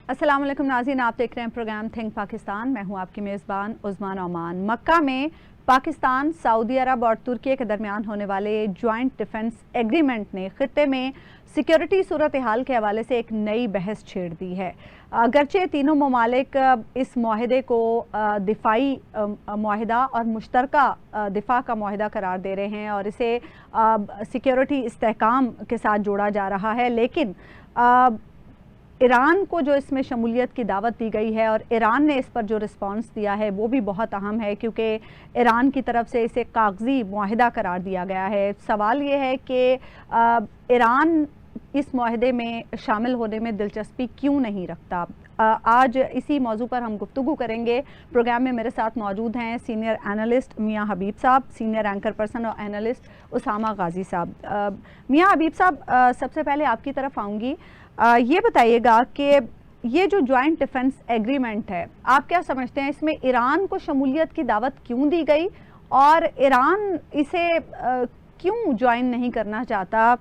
अस्सलाम वालेकुम नाज़रीन, आप देख रहे हैं प्रोग्राम थिंक पाकिस्तान। मैं हूं आपकी मेज़बान उस्मान ओमान। मक्का में पाकिस्तान, सऊदी अरब और तुर्की के दरमियान होने वाले जॉइंट डिफेंस एग्रीमेंट ने ख़ित्ते में सिक्योरिटी सूरत हाल के हवाले से एक नई बहस छेड़ दी है। अगरचे तीनों ममालिक इस माहदे को दिफाई माहदा और मुश्तरका दिफा का माहदा करार दे रहे हैं और इसे सिक्योरिटी इस्तेहकाम के साथ जोड़ा जा रहा है, लेकिन ईरान को जो इसमें शमूलियत की दावत दी गई है और ईरान ने इस पर जो रिस्पांस दिया है वो भी बहुत अहम है, क्योंकि ईरान की तरफ से इसे कागजी मुआहिदा करार दिया गया है। सवाल ये है कि ईरान इस मुआहिदे में शामिल होने में दिलचस्पी क्यों नहीं रखता। आज इसी मौजू पर हम गुफ्तगू करेंगे। प्रोग्राम में मेरे साथ मौजूद हैं सीनियर एनालिस्ट मियाँ हबीब साहब, सीनियर एंकर पर्सन और एनालिस्ट उसामा गाजी साहब। मियाँ हबीब साहब, सबसे पहले आपकी तरफ आऊँगी। ये बताइएगा कि ये जो जॉइंट डिफेंस एग्रीमेंट है, आप क्या समझते हैं इसमें ईरान को शमूलियत की दावत क्यों दी गई और ईरान इसे क्यों ज्वाइन नहीं करना चाहता?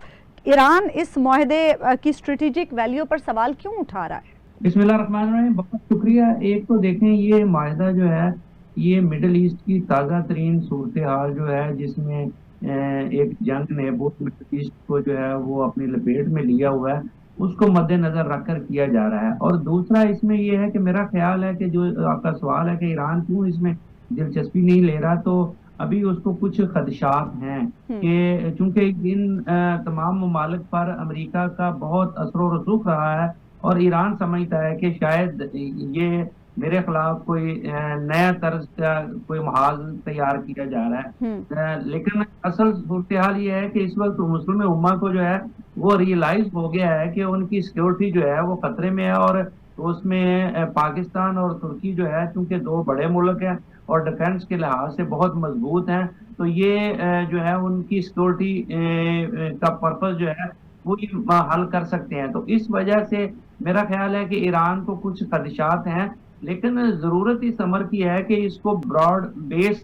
ईरान इस माहदे की स्ट्रेटेजिक वैल्यू पर सवाल क्यों उठा रहा है? बिस्मिल्लाहिर्रहमानिर्रहीम, बहुत शुक्रिया। एक तो देखें, ये माहिदा जो है ये मिडल ईस्ट की ताज़ा तरीन सूरत हाल जो है, जिसमें एक जंग ने बहुत मिडल ईस्ट को जो है वो अपनी लपेट में लिया हुआ है, उसको मद्देनजर रखकर किया जा रहा है। और दूसरा इसमें यह है कि मेरा ख्याल है कि जो आपका सवाल है कि ईरान क्यों इसमें दिलचस्पी नहीं ले रहा, तो अभी उसको कुछ खदशात हैं कि चूंकि इन तमाम ममालिक पर अमेरिका का बहुत असर रसूख रहा है और ईरान समझता है कि शायद ये मेरे खिलाफ कोई नया तर्ज का कोई माहौल तैयार किया जा रहा है। लेकिन असल सूरत हाल ये है कि इस वक्त मुस्लिम उम्मा को जो है वो रियलाइज हो गया है कि उनकी सिक्योरिटी जो है वो खतरे में है। और उसमें पाकिस्तान और तुर्की जो है, चूंकि दो बड़े मुल्क हैं और डिफेंस के लिहाज से बहुत मजबूत हैं, तो ये जो है उनकी सिक्योरिटी का पर्पज जो है वो ये हल कर सकते हैं। तो इस वजह से मेरा ख्याल है कि ईरान को कुछ खदशात हैं, लेकिन जरूरत इस अमर की है कि इसको ब्रॉड बेस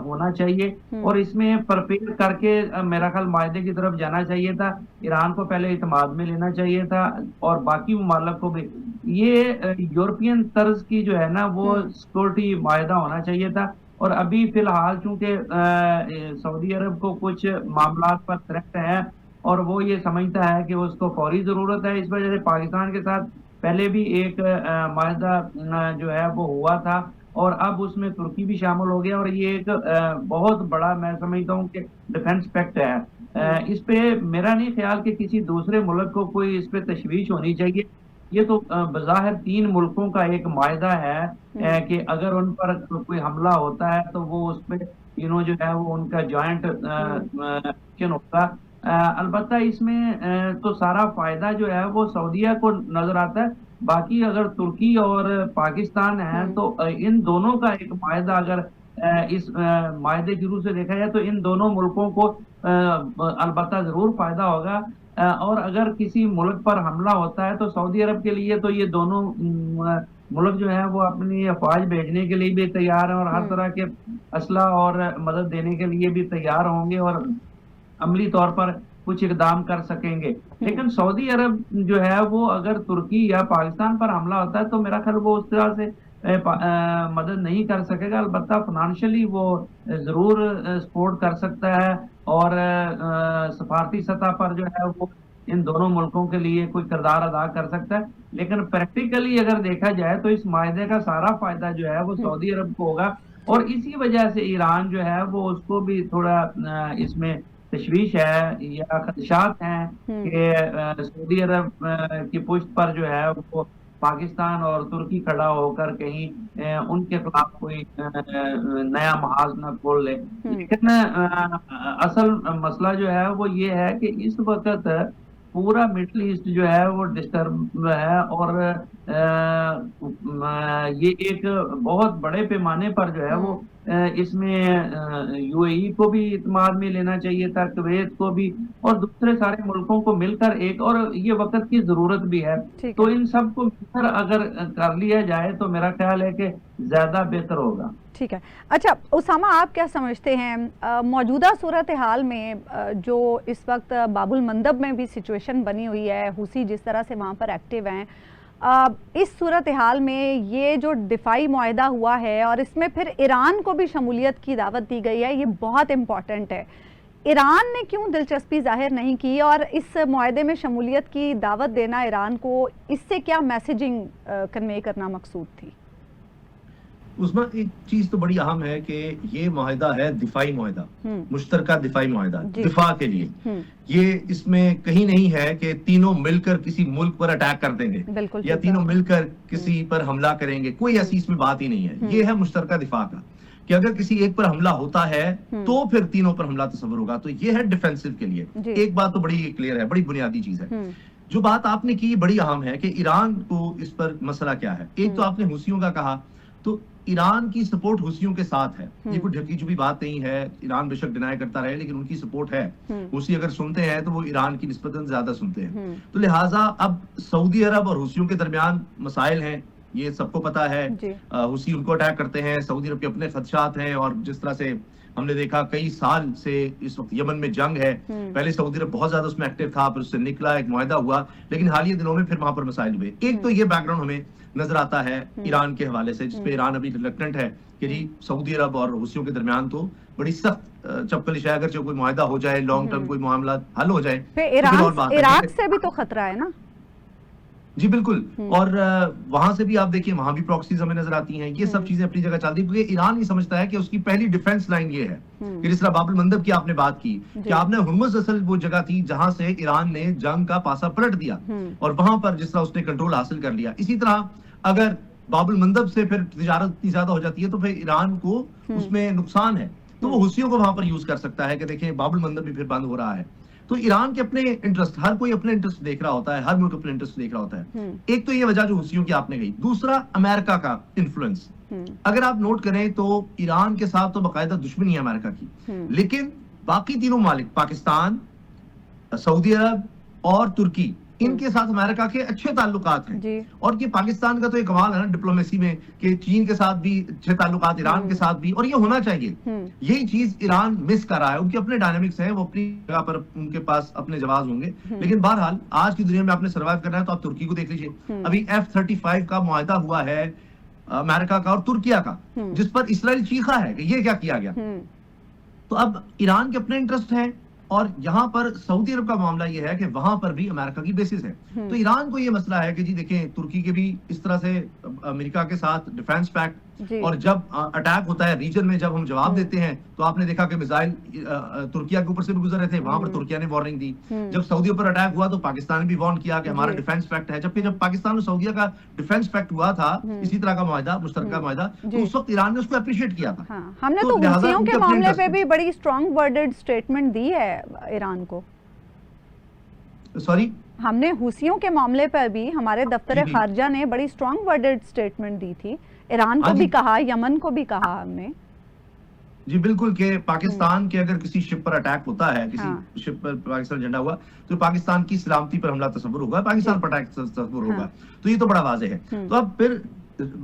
होना चाहिए और इसमें प्रिपेयर करके मेरा ख्याल माहदे की तरफ जाना चाहिए था। ईरान को पहले इत्मीनान में लेना चाहिए था और बाकी ममालिक को भी ये यूरोपियन तर्ज की जो है ना वो सिक्योरिटी माहदा होना चाहिए था। और अभी फिलहाल चूंकि सऊदी अरब को कुछ मामला पर थ्रेट है और वो ये समझता है कि उसको फौरी जरूरत है, इस वजह से पाकिस्तान के साथ पहले भी एक माहदा जो है वो हुआ था और अब उसमें तुर्की भी शामिल हो गया और ये एक बहुत बड़ा, मैं समझता हूँ कि डिफेंस पैक्ट है। इस पे मेरा नहीं ख्याल कि किसी दूसरे मुल्क को कोई इस पे तशवीश होनी चाहिए। ये तो बज़ाहिर तीन मुल्कों का एक माहदा है कि अगर उन पर कोई हमला होता है तो वो उस पे तीनों जो है वो उनका जॉइंट एक्शन होगा। अलबत्ता इसमें तो सारा फायदा जो है वो सऊदीया को नजर आता है। बाकी अगर तुर्की और पाकिस्तान है तो इन दोनों का एक माहदा अगर इस माहदे की रूह से देखा जाए तो इन दोनों मुल्कों को अलबत्ता जरूर फायदा होगा। और अगर किसी मुल्क पर हमला होता है तो सऊदी अरब के लिए तो ये दोनों मुल्क जो है वो अपनी अफवाज भेजने के लिए भी तैयार हैं और हर तरह के असला और मदद देने के लिए भी तैयार होंगे और अमली तौर पर कुछ इकदाम कर सकेंगे। लेकिन सऊदी अरब जो है वो अगर तुर्की या पाकिस्तान पर हमला होता है तो मेरा ख्याल वो उस तरह से मदद नहीं कर सकेगा। अलबत्ता फाइनेंशियली वो जरूर सपोर्ट कर सकता है और सफारती सतह पर जो है वो इन दोनों मुल्कों के लिए कोई किरदार अदा कर सकता है। लेकिन प्रैक्टिकली अगर देखा जाए तो इस माहदे का सारा फायदा जो है वो सऊदी अरब को होगा और इसी वजह से ईरान जो है वो उसको भी थोड़ा इसमें तशवीश है या खदशात हैं कि सऊदी अरब की पुष्ट पर जो है वो पाकिस्तान और तुर्की खड़ा होकर कहीं उनके खिलाफ कोई नया महाज न खोल ले। लेकिन असल मसला जो है वो ये है कि इस वक्त पूरा मिडल ईस्ट जो है वो डिस्टर्ब है और ये एक बहुत बड़े पैमाने पर जो है वो इसमें यूएई को भी इत्मीनान में लेना चाहिए था, कुवैत को भी और दूसरे सारे मुल्कों को मिलकर एक, और ये वक्त की जरूरत भी है। तो इन सब को मिलकर अगर कर लिया जाए तो मेरा ख्याल है कि ज्यादा बेहतर होगा। ठीक है। अच्छा उसामा, आप क्या समझते हैं मौजूदा सूरत हाल में जो इस वक्त बाबुल मंदब में भी सिचुएशन बनी हुई है, हुसी जिस तरह से वहाँ पर एक्टिव हैं, इस सूरत हाल में ये जो दिफाई मुआहदा हुआ है और इसमें फिर ईरान को भी शमूलियत की दावत दी गई है, ये बहुत इम्पॉर्टेंट है। ईरान ने क्यों दिलचस्पी जाहिर नहीं की और इस मुआहदे में शमूलियत की दावत देना ईरान को, इससे क्या मैसेजिंग कन्वे करना मकसूद थी? उसमें एक चीज तो बड़ी अहम है कि ये मुआहदा है दिफाई मुआहदा, मुश्तरका दिफाई मुआहदा, दिफा के लिए। ये इसमें कहीं नहीं है कि तीनों मिलकर किसी मुल्क पर अटैक कर देंगे या तीनों मिलकर किसी पर हमला करेंगे, कोई ऐसी इसमें बात ही नहीं है। ये है मुश्तरका दिफा का, कि अगर किसी एक पर हमला होता है तो फिर तीनों पर हमला तस्वर होगा। तो ये है डिफेंसिव के लिए। एक बात तो बड़ी क्लियर है, बड़ी बुनियादी चीज है। जो बात आपने की बड़ी अहम है कि ईरान को इस पर मसला क्या है। एक तो आपने हुसियों का कहा, तो ईरान की सपोर्ट हुसियों के साथ है, ये कोई ढकी छुपी बात नहीं है। ईरान बेशक डिनाई करता रहे लेकिन उनकी सपोर्ट है। हुसी अगर सुनते हैं तो वो ईरान की निस्बतन ज्यादा सुनते हैं। तो लिहाजा अब सऊदी अरब और हुसियों के दरमियान मसाइल हैं, ये सबको पता है। हुसी उनको अटैक करते हैं, सऊदी अरब के अपने खदशात हैं। और जिस तरह से हमने देखा कई साल से इस वक्त यमन में जंग है, पहले सऊदी अरब बहुत ज्यादा उसमें एक्टिव था, फिर उससे निकला, एक मुआहदा हुआ, लेकिन हालिया दिनों में फिर वहां पर मसाइल हुए। एक तो ये बैकग्राउंड हमें नजर आता है ईरान के हवाले से, जिसपे ईरान अभी रिलक्टेंट है कि जी सऊदी अरब और हुसियों के दरमियान तो बड़ी सख्त चपकलिश है। अगर जो कोई मुआहदा हो जाए, लॉन्ग टर्म कोई मामला हल हो जाए, इराक से भी तो खतरा है ना। जी बिल्कुल। और वहां से भी आप देखिए, वहां भी प्रॉक्सीज हमें नजर आती हैं। ये सब चीजें अपनी जगह चलती है, क्योंकि ईरान ये समझता है कि उसकी पहली डिफेंस लाइन ये है कि जिस तरह बाबुल मंदब की आपने बात की कि आपने हुर्मुज़ असल वो जगह थी जहां से ईरान ने जंग का पासा पलट दिया और वहां पर जिस तरह उसने कंट्रोल हासिल कर लिया। इसी तरह अगर बाबुल मंदब से फिर तिजारत इतनी ज्यादा हो जाती है तो फिर ईरान को उसमें नुकसान है, तो वो हुसियों को वहां पर यूज कर सकता है कि देखिए बाबुल मंदब भी फिर बंद हो रहा है। तो ईरान के अपने इंटरेस्ट, हर कोई अपने इंटरेस्ट देख रहा होता है, हर मुल्क अपने इंटरेस्ट देख रहा होता है। एक तो ये वजह जो हुसियों की आपने कही, दूसरा अमेरिका का इन्फ्लुएंस। अगर आप नोट करें तो ईरान के साथ तो बाकायदा दुश्मनी है अमेरिका की, लेकिन बाकी तीनों मालिक, पाकिस्तान, सऊदी अरब और तुर्की, इनके साथ अमेरिका के अच्छे ताल्लुकात हैं। और ये पाकिस्तान का तो एक कमाल है ना डिप्लोमेसी में कि चीन के साथ भी अच्छे ताल्लुकात, ईरान के साथ भी, और ये होना चाहिए। यही चीज ईरान मिस कर रहा है। उनके अपने डायनामिक्स हैं, वो अपनी जगह पर उनके पास अपने जवाब होंगे, लेकिन बहरहाल आज की दुनिया में आपने सर्वाइव करना है तो आप तुर्की को देख लीजिए। अभी F-35 का मुआहदा हुआ है अमेरिका का और तुर्किया का, जिस पर इसराइल चीखा है कि ये क्या किया गया। तो अब ईरान के अपने इंटरेस्ट हैं और यहाँ पर सऊदी अरब का मामला ये है कि वहां पर भी अमेरिका की बेसिस है। तो ईरान को ये मसला है कि जी देखें, तुर्की के भी इस तरह से अमेरिका के साथ डिफेंस पैक्ट, और जब अटैक होता है रीजन में, जब हम जवाब देते हैं तो आपने देखा कि मिसाइल तुर्किया के ऊपर से भी गुजर रहे थे, वहां पर तुर्किया ने वार्निंग दी। जब सऊदी पर अटैक हुआ तो पाकिस्तान ने भी वार्न किया कि हमारा डिफेंस पैक्ट है। जबकि जब पाकिस्तान और सऊदी का डिफेंस पैक्ट हुआ था, इसी तरह का मुआहदा, मुश्तरका मुआहदा, तो उस वक्त ईरान ने उसको अप्रिशिएट किया था। हमने तो हुसियों के मामले पे भी बड़ी स्ट्रॉन्ग वर्डेड स्टेटमेंट दी है ईरान को। सॉरी, हमने हुसियों के मामले पर भी हमारे दफ्तर खारजा ने बड़ी स्ट्रॉन्ग वर्डेड स्टेटमेंट दी थी। ईरान को भी कहा, यमन को भी कहा हमने। जी बिल्कुल, कि पाकिस्तान के अगर किसी शिप पर अटैक होता है, किसी शिप पर पाकिस्तान झंडा हुआ, तो पाकिस्तान की सलामती पर हमला तस्वुर होगा, पाकिस्तान पर अटैक तस्वुर होगा। तो ये तो बड़ा वाज़ेह है। तो अब फिर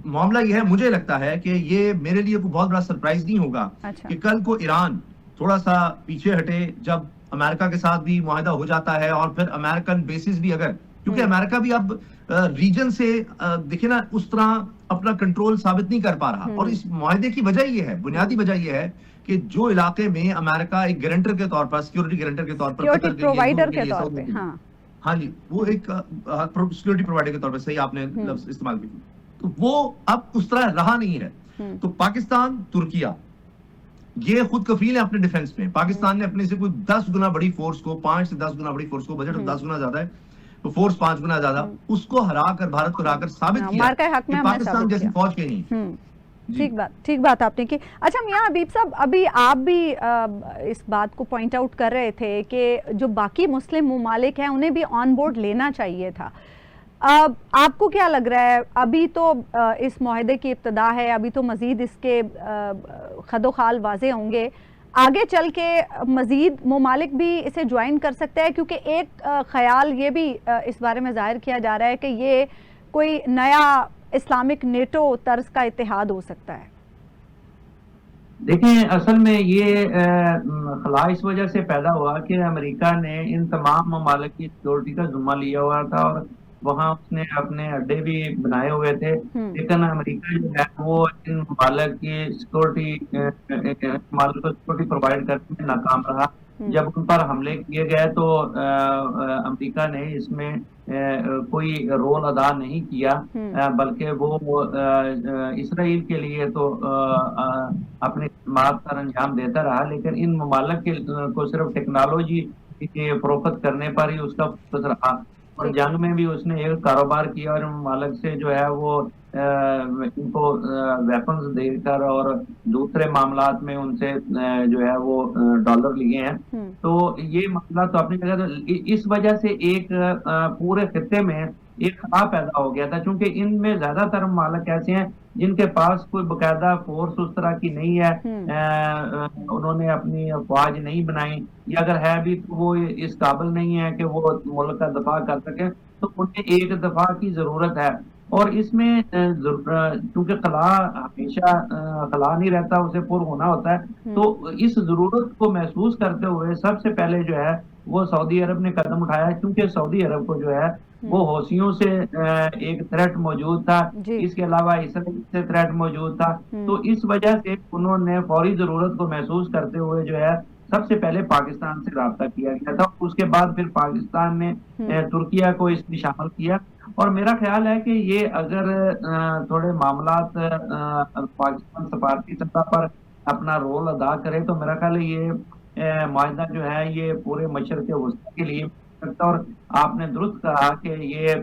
मामला ये है, मुझे लगता है कि ये मेरे लिए कोई बहुत बड़ा सरप्राइज नहीं होगा कि कल को ईरान थोड़ा सा पीछे हटे, जब अमेरिका के साथ भी मुआहदा हो जाता है और फिर अमेरिकन बेसिस भी, अगर, क्योंकि अमेरिका भी अब रीजन से देखिए ना उस तरह अपना कंट्रोल साबित नहीं कर पा रहा। और इस मुआहदे की वजह ये है, बुनियादी वजह ये है कि जो इलाके में अमेरिका एक गारंटर के तौर पर, सिक्योरिटी गारंटर के तौर पर, प्रोवाइडर के तौर पे, हाँ जी, वो एक सिक्योरिटी प्रोवाइडर के तौर पर, सही आपने लफ्ज इस्तेमाल किया, तो वो अब उस तरह रहा नहीं है। तो पाकिस्तान, तुर्किया, ये खुद कफील है अपने डिफेंस में। पाकिस्तान ने अपने से कोई 10 गुना बड़ी फोर्स को, 5 से 10 गुना बड़ी फोर्स को, बजट 10 गुना ज्यादा है तो फोर्स 5 गुना ज्यादा, उसको हराकर, भारत को हराकर साबित किया कि पाकिस्तान जैसी फौज के नहीं। ठीक बात आपने की। अच्छा मियां हबीब साहब, अभी आप भी इस बात को पॉइंट आउट कर रहे थे कि जो बाकी मुस्लिम ममालिक हैं उन्हें भी ऑन बोर्ड लेना चाहिए था। आपको क्या लग रहा है, अभी तो इस मुआहदे की इब्तिदा है, अभी तो मजीद इसके खदोखाल वाजे होंगे, आगे चल के मजीद ममालिक भी इसे ज्वाइन कर सकते हैं? क्योंकि एक ख्याल ये भी इस बारे में जाहिर किया जा रहा है कि ये कोई नया इस्लामिक नेटो तर्ज का इत्तेहाद हो सकता है। देखिए, असल में ये खला इस वजह से पैदा हुआ कि अमेरिका ने इन तमाम ममालिक की सिक्योरिटी का जुम्मा लिया हुआ था और वहाँ उसने अपने अड्डे भी बनाए हुए थे, लेकिन अमेरिका जो है वो इन ममालिक की सिक्योरिटी ममालिक को सिक्योरिटी प्रोवाइड करने में नाकाम रहा। जब उन पर हमले किए गए तो अमेरिका ने इसमें कोई रोल अदा नहीं किया, बल्कि वो इसराइल के लिए तो अपने खिदमत पर अंजाम देता रहा, लेकिन इन ममालिक को सिर्फ टेक्नोलॉजी की फरोख्त करने पर ही उसका फोकस रहा। और जंग में भी उसने एक कारोबार किया और ममालिक से जो है वो इनको वेपन्स देकर और दूसरे मामलात में उनसे जो है वो डॉलर लिए हैं। तो ये मसला तो अपनी जगह, तो इस वजह से एक पूरे खित्ते में एक खला पैदा हो गया था, क्योंकि इनमें ज्यादातर ममालिक ऐसे हैं जिनके पास कोई बकायदा फोर्स उस तरह की नहीं है, उन्होंने अपनी अफवाज नहीं बनाई, या अगर है भी तो वो इस काबिल नहीं है कि वो मुल्क का दफा कर सके, तो उन्हें एक दफा की जरूरत है। और इसमें क्योंकि खला हमेशा खला नहीं रहता, उसे पुर होना होता है, तो इस जरूरत को महसूस करते हुए सबसे पहले जो है वो सऊदी अरब ने कदम उठाया, क्योंकि सऊदी अरब को जो है वो हौसियों से एक थ्रेट मौजूद था, इसके अलावा इसराइल से थ्रेट मौजूद था। तो इस वजह से उन्होंने फौरी जरूरत को महसूस करते हुए जो है सबसे पहले पाकिस्तान से राब्ता किया गया था, उसके बाद फिर पाकिस्तान ने तुर्किया को इसमें शामिल किया। और मेरा ख्याल है कि ये अगर थोड़े मामलात पाकिस्तान सफारती सतह पर अपना रोल अदा करे, तो मेरा ख्याल है ये माहिदा जो है ये पूरे मशरक़ वस्ती के लिए सकता, और आपने दुरुस्त कहा कि ये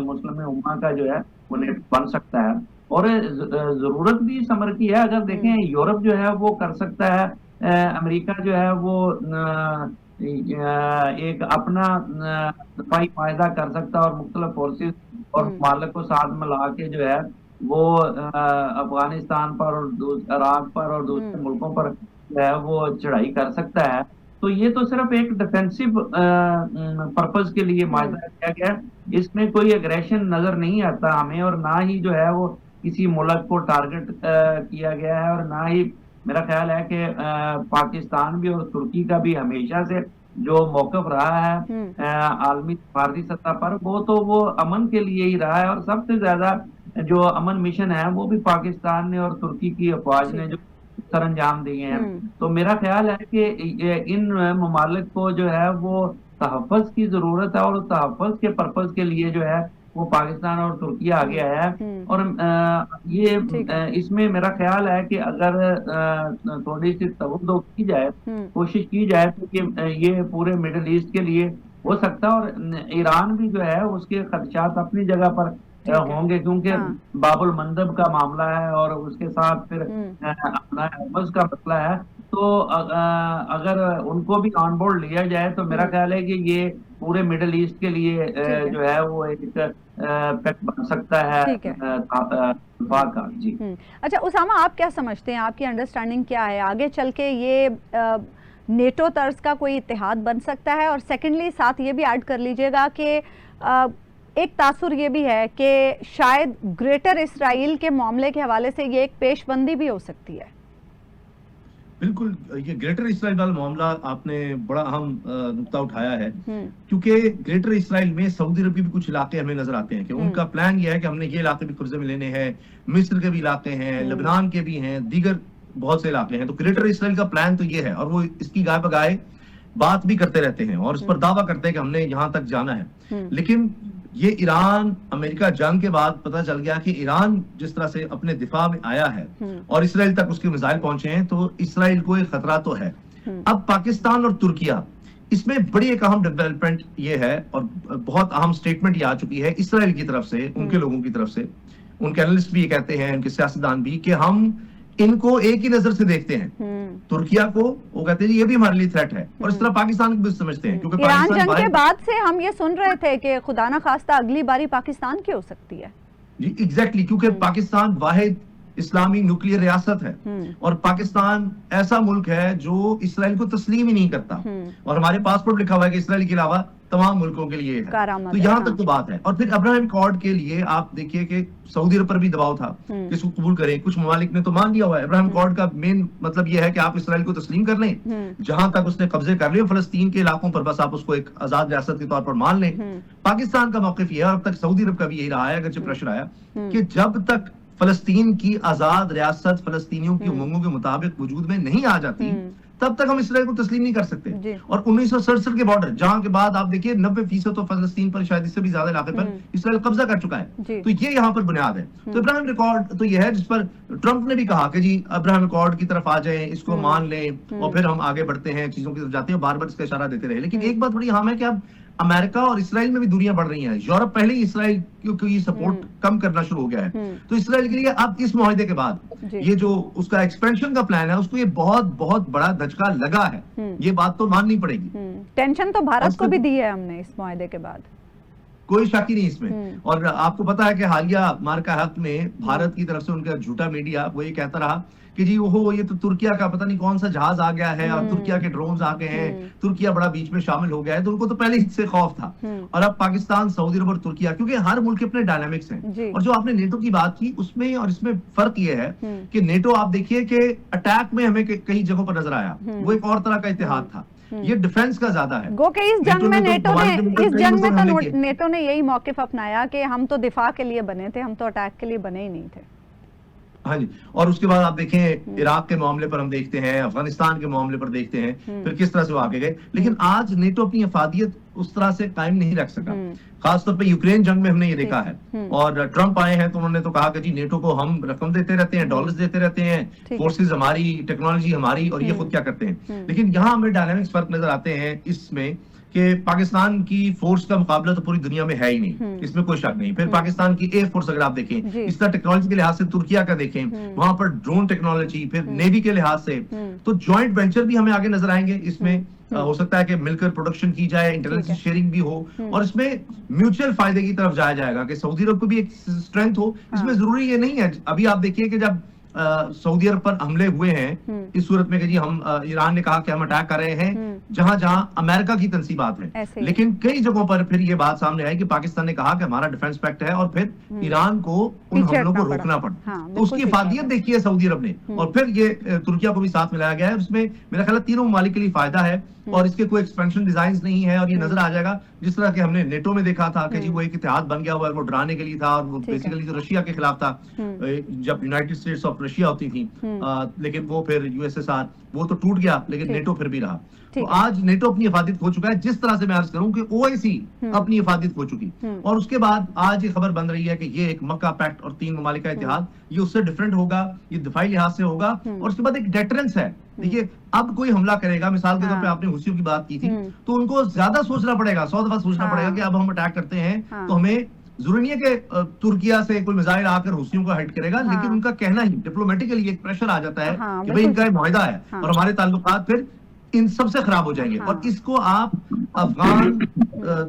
मुस्लिम उम्मा का जो है उन्हें बन सकता है। और जरूरत भी समर की है, अगर देखें यूरोप जो है वो कर सकता है, अमेरिका जो है वो एक अपना दफाई माहिदा कर सकता है, और मुख्तलिफ फोर्सेस और ममालिक को साथ मिला के जो है वो अफगानिस्तान पर और इराक पर और दूसरे मुल्कों पर जो है वो चढ़ाई कर सकता है। तो ये तो सिर्फ एक डिफेंसिव पर्पस के लिए माहिदा किया गया, इसमें कोई एग्रेशन नजर नहीं आता हमें, और ना ही जो है वो किसी मुल्क को टारगेट किया गया है, और ना ही मेरा ख्याल है कि पाकिस्तान भी और तुर्की का भी हमेशा से जो मौकफ रहा है आलमी भारतीय सतह पर, वो अमन के लिए ही रहा है, और सबसे ज्यादा जो अमन मिशन है वो भी पाकिस्तान ने और तुर्की की अफवाज ने जो सर अंजाम दिए हैं। तो मेरा ख्याल है कि इन ममालिक को जो है वो तहफ़्फ़ुज़ की जरूरत है, और तहफ़्फ़ुज़ के पर्पज के लिए जो है वो पाकिस्तान और तुर्की आगे आया है। और ये इसमें मेरा ख्याल है कि अगर थोड़ी सी तवज्जो की जाए, कोशिश की जाए, तो कि ये पूरे मिडिल ईस्ट के लिए हो सकता है। और ईरान भी जो है उसके खदशात अपनी जगह पर होंगे, क्योंकि बाबुल मंदब का मामला है और उसके साथ फिर अपना हर्मज का मसला है। तो अगर उनको भी ऑन बोर्ड लिया जाए तो मेरा ख्याल है कि ये पूरे मिडिल ईस्ट के लिए जो है वो एक पैक्ट बन सकता है का। जी अच्छा उसामा, आप क्या समझते हैं, आपकी अंडरस्टैंडिंग क्या है, आगे चल के ये नेटो तर्ज का कोई इत्तेहाद बन सकता है? और सेकेंडली साथ ये भी ऐड कर लीजिएगा कि एक तासुर ये भी है कि शायद ग्रेटर इसराइल के मामले के हवाले से ये एक पेशबंदी भी हो सकती है। बिल्कुल, ये ग्रेटर इसराइल वाला मामला आपने बड़ा अहम नुक्ता उठाया है, क्योंकि ग्रेटर इसराइल में सऊदी अरब के भी कुछ इलाके हमें नजर आते हैं कि उनका प्लान ये है कि हमने ये इलाके भी कब्जे में लेने हैं, मिस्र के भी इलाके हैं, लेबनान के भी हैं, दीगर बहुत से इलाके हैं। तो ग्रेटर इसराइल का प्लान तो ये है, और वो इसकी गाय बगाए बात भी करते रहते हैं और इस पर दावा करते हैं कि हमने यहाँ तक जाना है। लेकिन ये ईरान अमेरिका जंग के बाद पता चल गया कि ईरान जिस तरह से अपने दिफा में आया है और इसराइल तक उसके मिसाइल पहुंचे हैं, तो इसराइल को एक खतरा तो है। अब पाकिस्तान और तुर्किया, इसमें बड़ी एक अहम डेवलपमेंट ये है और बहुत अहम स्टेटमेंट ये आ चुकी है इसराइल की तरफ से, उनके लोगों की तरफ से, उनके एनालिस्ट भी ये कहते हैं, उनके सियासतदान भी, कि हम इनको एक ही नजर से देखते हैं। तुर्किया को वो कहते हैं ये भी हमारे लिए थ्रेट है, और इस तरह पाकिस्तान को भी समझते हैं, क्योंकि ईरान जंग के बाद से हम ये सुन रहे थे कि खुदा ना खास्ता अगली बारी पाकिस्तान की हो सकती है। जी एग्जैक्टली, क्योंकि पाकिस्तान वाहिद इस्लामी न्यूक्लियर रियासत है, और पाकिस्तान ऐसा मुल्क है जो इसराइल को तस्लीम ही नहीं करता, और हमारे पासपोर्ट लिखा हुआ है कि इसराइल के अलावा तमाम मुल्कों के लिए है। तो यहाँ तक तो बात है। और फिर अब्राहम अकॉर्ड के लिए आप देखिए कि सऊदी अरब पर भी दबाव था कि इसको कबूल करें। कुछ ममालिक ने तो मान लिया हुआ है। अब्राहम अकॉर्ड का मेन मतलब यह है कि आप इसराइल को तस्लीम कर लें, जहां तक उसने कब्जे कर लिए फलस्तीन के इलाकों पर, बस आप उसको एक आजाद रियासत के तौर पर मान लें। पाकिस्तान का मौक़िफ़ यह है, अब तक सऊदी अरब का भी यही रहा है, अगरचे प्रेशर आया कि जब तक फलस्तीन की आजाद रियासत फलस्तीनियों की उमंगों के मुताबिक वजूद में नहीं आ जाती, तब तक हम इसराइल को तस्लीम नहीं कर सकते। और 1967 के बॉर्डर, जहां के बाद आप देखिए 90% तो फलस्तीन पर, शायद इससे भी ज्यादा इलाके पर इसराइल कब्जा कर चुका है। तो ये यहाँ पर बुनियाद है। तो अब्राहम अकॉर्ड तो यह है जिस पर ट्रंप ने भी कहा कि जी अब्राहम अकॉर्ड की तरफ आ जाएं, इसको मान लें और फिर हम आगे बढ़ते हैं, चीजों की तरफ जाते हैं। बार बार इसका इशारा देते रहे। लेकिन एक बात बड़ी अहम है कि अब अमेरिका और इसराइल में भी दूरियां बढ़ रही हैं। यूरोप पहले ही इसराइल की सपोर्ट कम करना शुरू हो गया है। तो इसराइल के लिए अब इस मुआहदे के बाद ये जो उसका एक्सपेंशन का प्लान है, उसको ये बहुत बहुत बड़ा धचका लगा है। ये बात तो माननी पड़ेगी। टेंशन तो भारत को भी दी है हमने इस मुआहदे के बाद, कोई शक ही नहीं इसमें। और आपको पता है कि हालिया मार्का हक में भारत की तरफ से उनका झूठा मीडिया वो ये कहता रहा कि जी वो ये तो तुर्किया का पता नहीं कौन सा जहाज आ गया है और तुर्किया के ड्रोन्स आ गए हैं, तुर्किया बड़ा बीच में शामिल हो गया है। तो उनको तो पहले इससे खौफ था। और अब पाकिस्तान, सऊदी अरब और तुर्किया, क्योंकि हर मुल्क के अपने डायनामिक्स हैं। और जो आपने नेटो की बात की, उसमें और इसमें फर्क ये है कि नेटो आप देखिए कि अटैक में हमें कई जगहों पर नजर आया, वो एक और तरह का इतिहाद था। ये डिफेंस का ज्यादा है। गो के इस जंग में नेटो ने यही मौकिफ अपनाया कि हम तो दिफा के लिए बने थे, हम तो अटैक के लिए बने ही नहीं थे। हाँ जी। और उसके बाद आप देखें इराक के मामले पर हम देखते हैं, अफगानिस्तान के मामले पर देखते हैं, फिर किस तरह से वो आगे गए। लेकिन आज नेटो अपनी अफादियत उस तरह से कायम नहीं रख सका। खासतौर पे यूक्रेन जंग में हमने ये देखा है। और ट्रंप आए हैं तो उन्होंने तो कहा कि जी नेटो को हम रकम देते रहते हैं, डॉलर्स देते रहते हैं, फोर्सेस हमारी, टेक्नोलॉजी हमारी, और ये खुद क्या करते हैं। लेकिन यहाँ हमें डायनामिक्स फर्क नजर आते हैं इसमें कि पाकिस्तान की फोर्स का मुकाबला तो पूरी दुनिया में है ही नहीं, इसमें कोई शक नहीं। फिर पाकिस्तान की एयर फोर्स अगर आप देखें, इस तरह टेक्नोलॉजी के लिहाज से तुर्किया का देखें, वहां पर ड्रोन टेक्नोलॉजी, फिर नेवी के लिहाज से, तो जॉइंट वेंचर भी हमें आगे नजर आएंगे। इसमें हो सकता है कि मिलकर प्रोडक्शन की जाए, इंटेलिजेंस शेयरिंग भी हो, और इसमें म्यूचुअल फायदे की तरफ जाया जाएगा कि सऊदी अरब को भी एक स्ट्रेंथ हो। इसमें जरूरी ये नहीं है, अभी आप देखिए कि जब सऊदी अरब पर हमले हुए हैं, इस सूरत में कि जी हम ईरान ने कहा कि हम अटैक कर रहे हैं जहां जहां अमेरिका की तंसीबात है, लेकिन कई जगहों पर फिर ये बात सामने आई कि पाकिस्तान ने कहा कि हमारा डिफेंस पैक्ट है, और फिर ईरान को उन हमलों को रोकना पड़ा। तो उसकी इफादियत देखी है सऊदी अरब ने, और फिर ये तुर्किया को भी साथ मिलाया गया है। उसमें मेरा ख्याल है तीनों ममालिक के लिए फायदा है, और इसके कोई एक्सपेंशन डिजाइन नहीं है। और ये नजर आ जाएगा जिस तरह के हमने नेटो में देखा था कि जी वो एक इत्तेहाद बन गया हुआ है, वो डराने के लिए था, और वो बेसिकली तो रशिया के खिलाफ था जब यूनाइटेड स्टेट्स ऑफ रशिया होती थी। लेकिन वो फिर यूएसएसआर वो तो टूट गया, लेकिन नेटो फिर भी रहा। तो आज नेटो अपनी इफादत खो चुका है, जिस तरह से मैं अर्ज करूं कि ओआईसी अपनी इफादत खो चुकी। और उसके बाद आज ये खबर बन रही है कि ये एक मक्का पैक्ट और 3 ममालिक का इत्तेहाद, ये उससे डिफरेंट होगा, ये दिफाई लिहाज से होगा, और उसके बाद एक डेटरेंस है। देखिए अब कोई हमला करेगा, मिसाल के तौर पे आपने हुसियों की बात की थी, तो उनको ज्यादा सोचना पड़ेगा, 100 दफा सोचना पड़ेगा कि अब हम अटैक करते हैं तो हमें जरूरी नहीं है कि तुर्किया से कोई मिसाइल आकर हुसियों को हिट करेगा, लेकिन उनका कहना ही डिप्लोमेटिकली एक प्रेशर आ जाता है कि भाई इनका मुआहदा है और हमारे ताल्लुकात फिर इन सबसे खराब हो जाएंगे। और इसको आप अफगान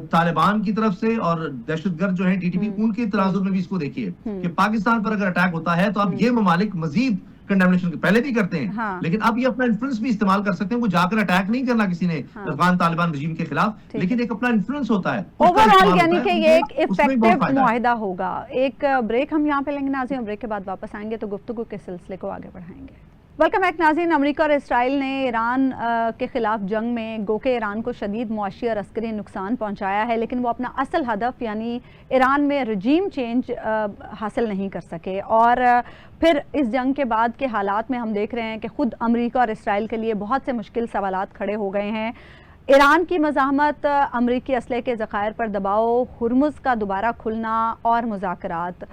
तालिबान की तरफ से और दहशतगर्द जो है टीटीपी, उनके तनाजुर में भी इसको देखिए कि पाकिस्तान पर अगर अटैक होता है तो अब ये ममालिक मजीद कंडेमनेशन के पहले भी करते हैं, लेकिन अब ये अपना इन्फ्लुएंस भी इस्तेमाल कर सकते हैं। वो जाकर अटैक नहीं करना किसी ने अफगान तालिबान रजीम के खिलाफ, लेकिन एक अपना इन्फ्लुएंस होता है ओवरऑल, यानी कि ये एक इफेक्टिव मुआहिदा होगा। एक ब्रेक हम यहाँ पे लेंगे नाज़रीन, ब्रेक के बाद वापस आएंगे तो गुफ्तगू के सिलसिले को आगे बढ़ाएंगे। वेलकम बैक नाज़रीन। अमेरिका और इसराइल ने ईरान के खिलाफ जंग में गो के ईरान को शदीद मुआशी और अस्करी नुकसान पहुंचाया है, लेकिन वो अपना असल हदफ यानी ईरान में रजीम चेंज हासिल नहीं कर सके। और फिर इस जंग के बाद के हालात में हम देख रहे हैं कि ख़ुद अमेरिका और इसराइल के लिए बहुत से मुश्किल सवालात खड़े हो गए हैं। ईरान की मज़ाहमत, अमरीकी असले के ज़खायर पर दबाव, हुर्मुज़ का दोबारा खुलना और मुज़ाकरात,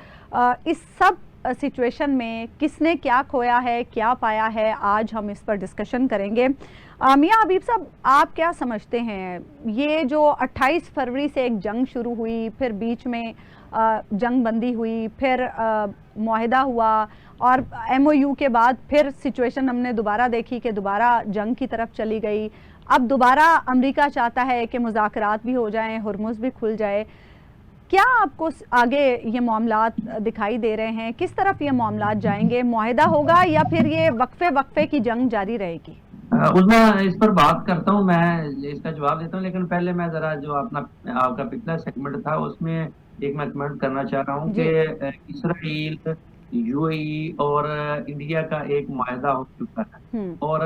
इस सब सिचुएशन में किसने क्या खोया है, क्या पाया है, आज हम इस पर डिस्कशन करेंगे। मियां हबीब साहब, आप क्या समझते हैं, ये जो 28 फरवरी से एक जंग शुरू हुई, फिर बीच में जंग बंदी हुई, फिर मुआहिदा हुआ, और MOU के बाद फिर सिचुएशन हमने दोबारा देखी कि दोबारा जंग की तरफ चली गई। अब दोबारा अमेरिका चाहता है कि मुज़ाकरात भी हो जाएं, हुर्मुज़ भी खुल जाए। क्या आपको आगे ये मामलात दिखाई दे रहे हैं, किस तरफ ये मामलात जाएंगे? मुआहिदा होगा या फिर ये वक्फे वक्फे की जंग जारी रहेगी? उसमें इस पर बात करता हूँ, मैं इसका जवाब देता हूँ, लेकिन पहले मैं जरा जो अपना आपका पिछला सेगमेंट था उसमें एक मैं कमेंट करना चाह रहा हूँ कि जी। इसराइल, यूएई और इंडिया का एक माहदा हो चुका है, और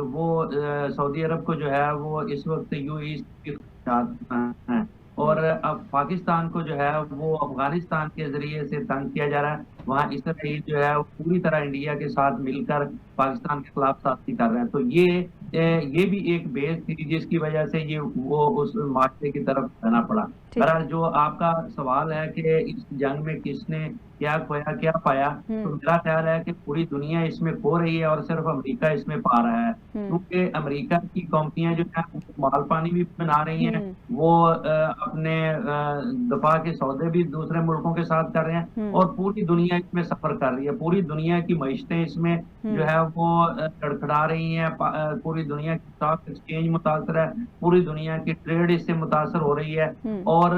वो सऊदी अरब को जो है वो इस वक्त यूएई के साथ है, और अब पाकिस्तान को जो है वो अफगानिस्तान के जरिए से तंग किया जा रहा है। वहाँ इसराइल जो है वो पूरी तरह इंडिया के साथ मिलकर पाकिस्तान के खिलाफ साथी कर रहे हैं। तो ये भी एक बेस थी जिसकी वजह से ये वो उस मार्के की तरफ जाना पड़ा। ठीक है। बहरहाल जो आपका सवाल है कि इस जंग में किसने क्या खोया क्या पाया, तो मेरा ख्याल है कि पूरी दुनिया इसमें खो रही है और सिर्फ अमेरिका इसमें पा रहा है, क्योंकि अमेरिका की कंपनियां जो है माल पानी भी बना रही हैं, वो अपने दफा के सौदे भी दूसरे मुल्कों के साथ कर रहे हैं, और पूरी दुनिया इसमें सफर कर रही है। पूरी दुनिया की मईशतें इसमें जो है वो लड़खड़ा रही हैं, पूरी दुनिया की स्टॉक एक्सचेंज मुतासर है, पूरी दुनिया की ट्रेड इससे मुतासर हो रही है, और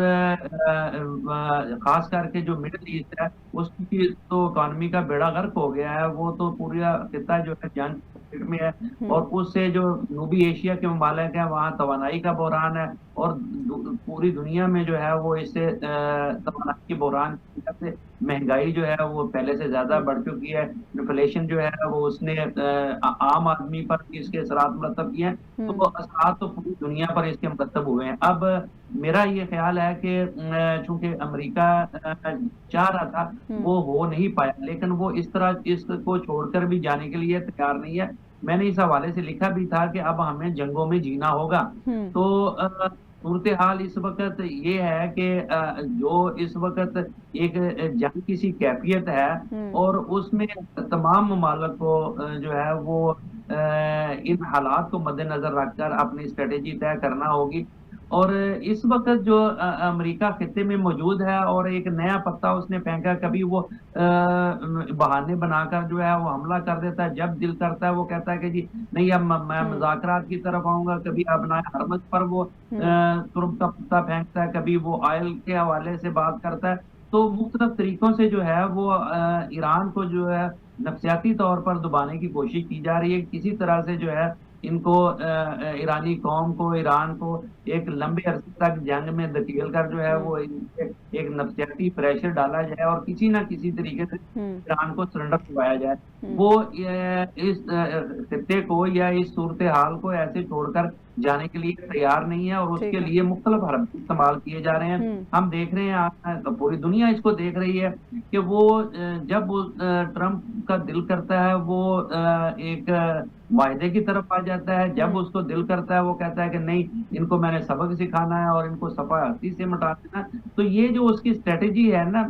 खास करके जो मिडिल ईस्ट है उसकी तो इकॉनमी का बेड़ा गर्क हो गया है। वो तो पूरा खिता जो है जंग में है, और उससे जो जनूबी एशिया के ममालिक है वहाँ तवानाई का बहरान है, और पूरी दुनिया में जो है वो इससे तवानाई के बहरान की वजह से महंगाई जो है वो पहले से ज्यादा बढ़ चुकी है। इन्फ्लेशन जो है वो उसने आम आदमी पर इसके असरात मुरतब किए हैं, तो वो असरात तो पूरी दुनिया पर इसके मुरतब हुए हैं। अब मेरा ये ख्याल है कि चूंकि अमेरिका चाह रहा था वो हो नहीं पाया, लेकिन वो इस तरह इसको छोड़कर भी जाने के लिए तैयार नहीं है। मैंने इस हवाले से लिखा भी था कि अब हमें जंगों में जीना होगा। तो सूरत हाल इस वक्त ये है कि जो इस वक्त एक जंग की सी कैफियत है, और उसमें तमाम ममालिक को जो है वो इन हालात को मद्देनजर रखकर अपनी स्ट्रेटेजी तय करना होगी। और इस वक्त जो अमेरिका खिते में मौजूद है और एक नया पत्ता उसने फेंका, कभी वो बहाने बनाकर जो है वो हमला कर देता है, जब दिल करता है वो कहता है कि जी नहीं अब मैं मुज़ाकरात की तरफ आऊंगा, कभी अपना हरमत पर वो तुर्क का पत्ता फेंकता है, कभी वो ऑयल के हवाले से बात करता है। तो मुख्तलिफ तरीकों से जो है वो ईरान को जो है नफसियाती तौर पर दबाने की कोशिश की जा रही है। किसी तरह से जो है इनको ईरानी कौम को, ईरान को एक लंबे अरसे तक जंग में धकेल कर जो है वो एक नफसियाती प्रेशर डाला जाए और किसी ना किसी तरीके से ईरान को सरेंडर करवाया जाए। वो इस खित्ते को या इस सूरत हाल को ऐसे छोड़कर जाने के लिए तैयार नहीं है, और उसके लिए मुख्तलिफ हरकत इस्तेमाल किए जा रहे हैं। हम देख रहे हैं, तो पूरी दुनिया इसको देख रही है कि वो जब ट्रंप का दिल करता है वो एक वायदे की तरफ आ जाता है, जब उसको दिल करता है वो कहता है कि नहीं इनको मैंने सबक सिखाना है और इनको सफा हस्ती से मिटा देना। तो ये जो उसकी स्ट्रेटेजी है ना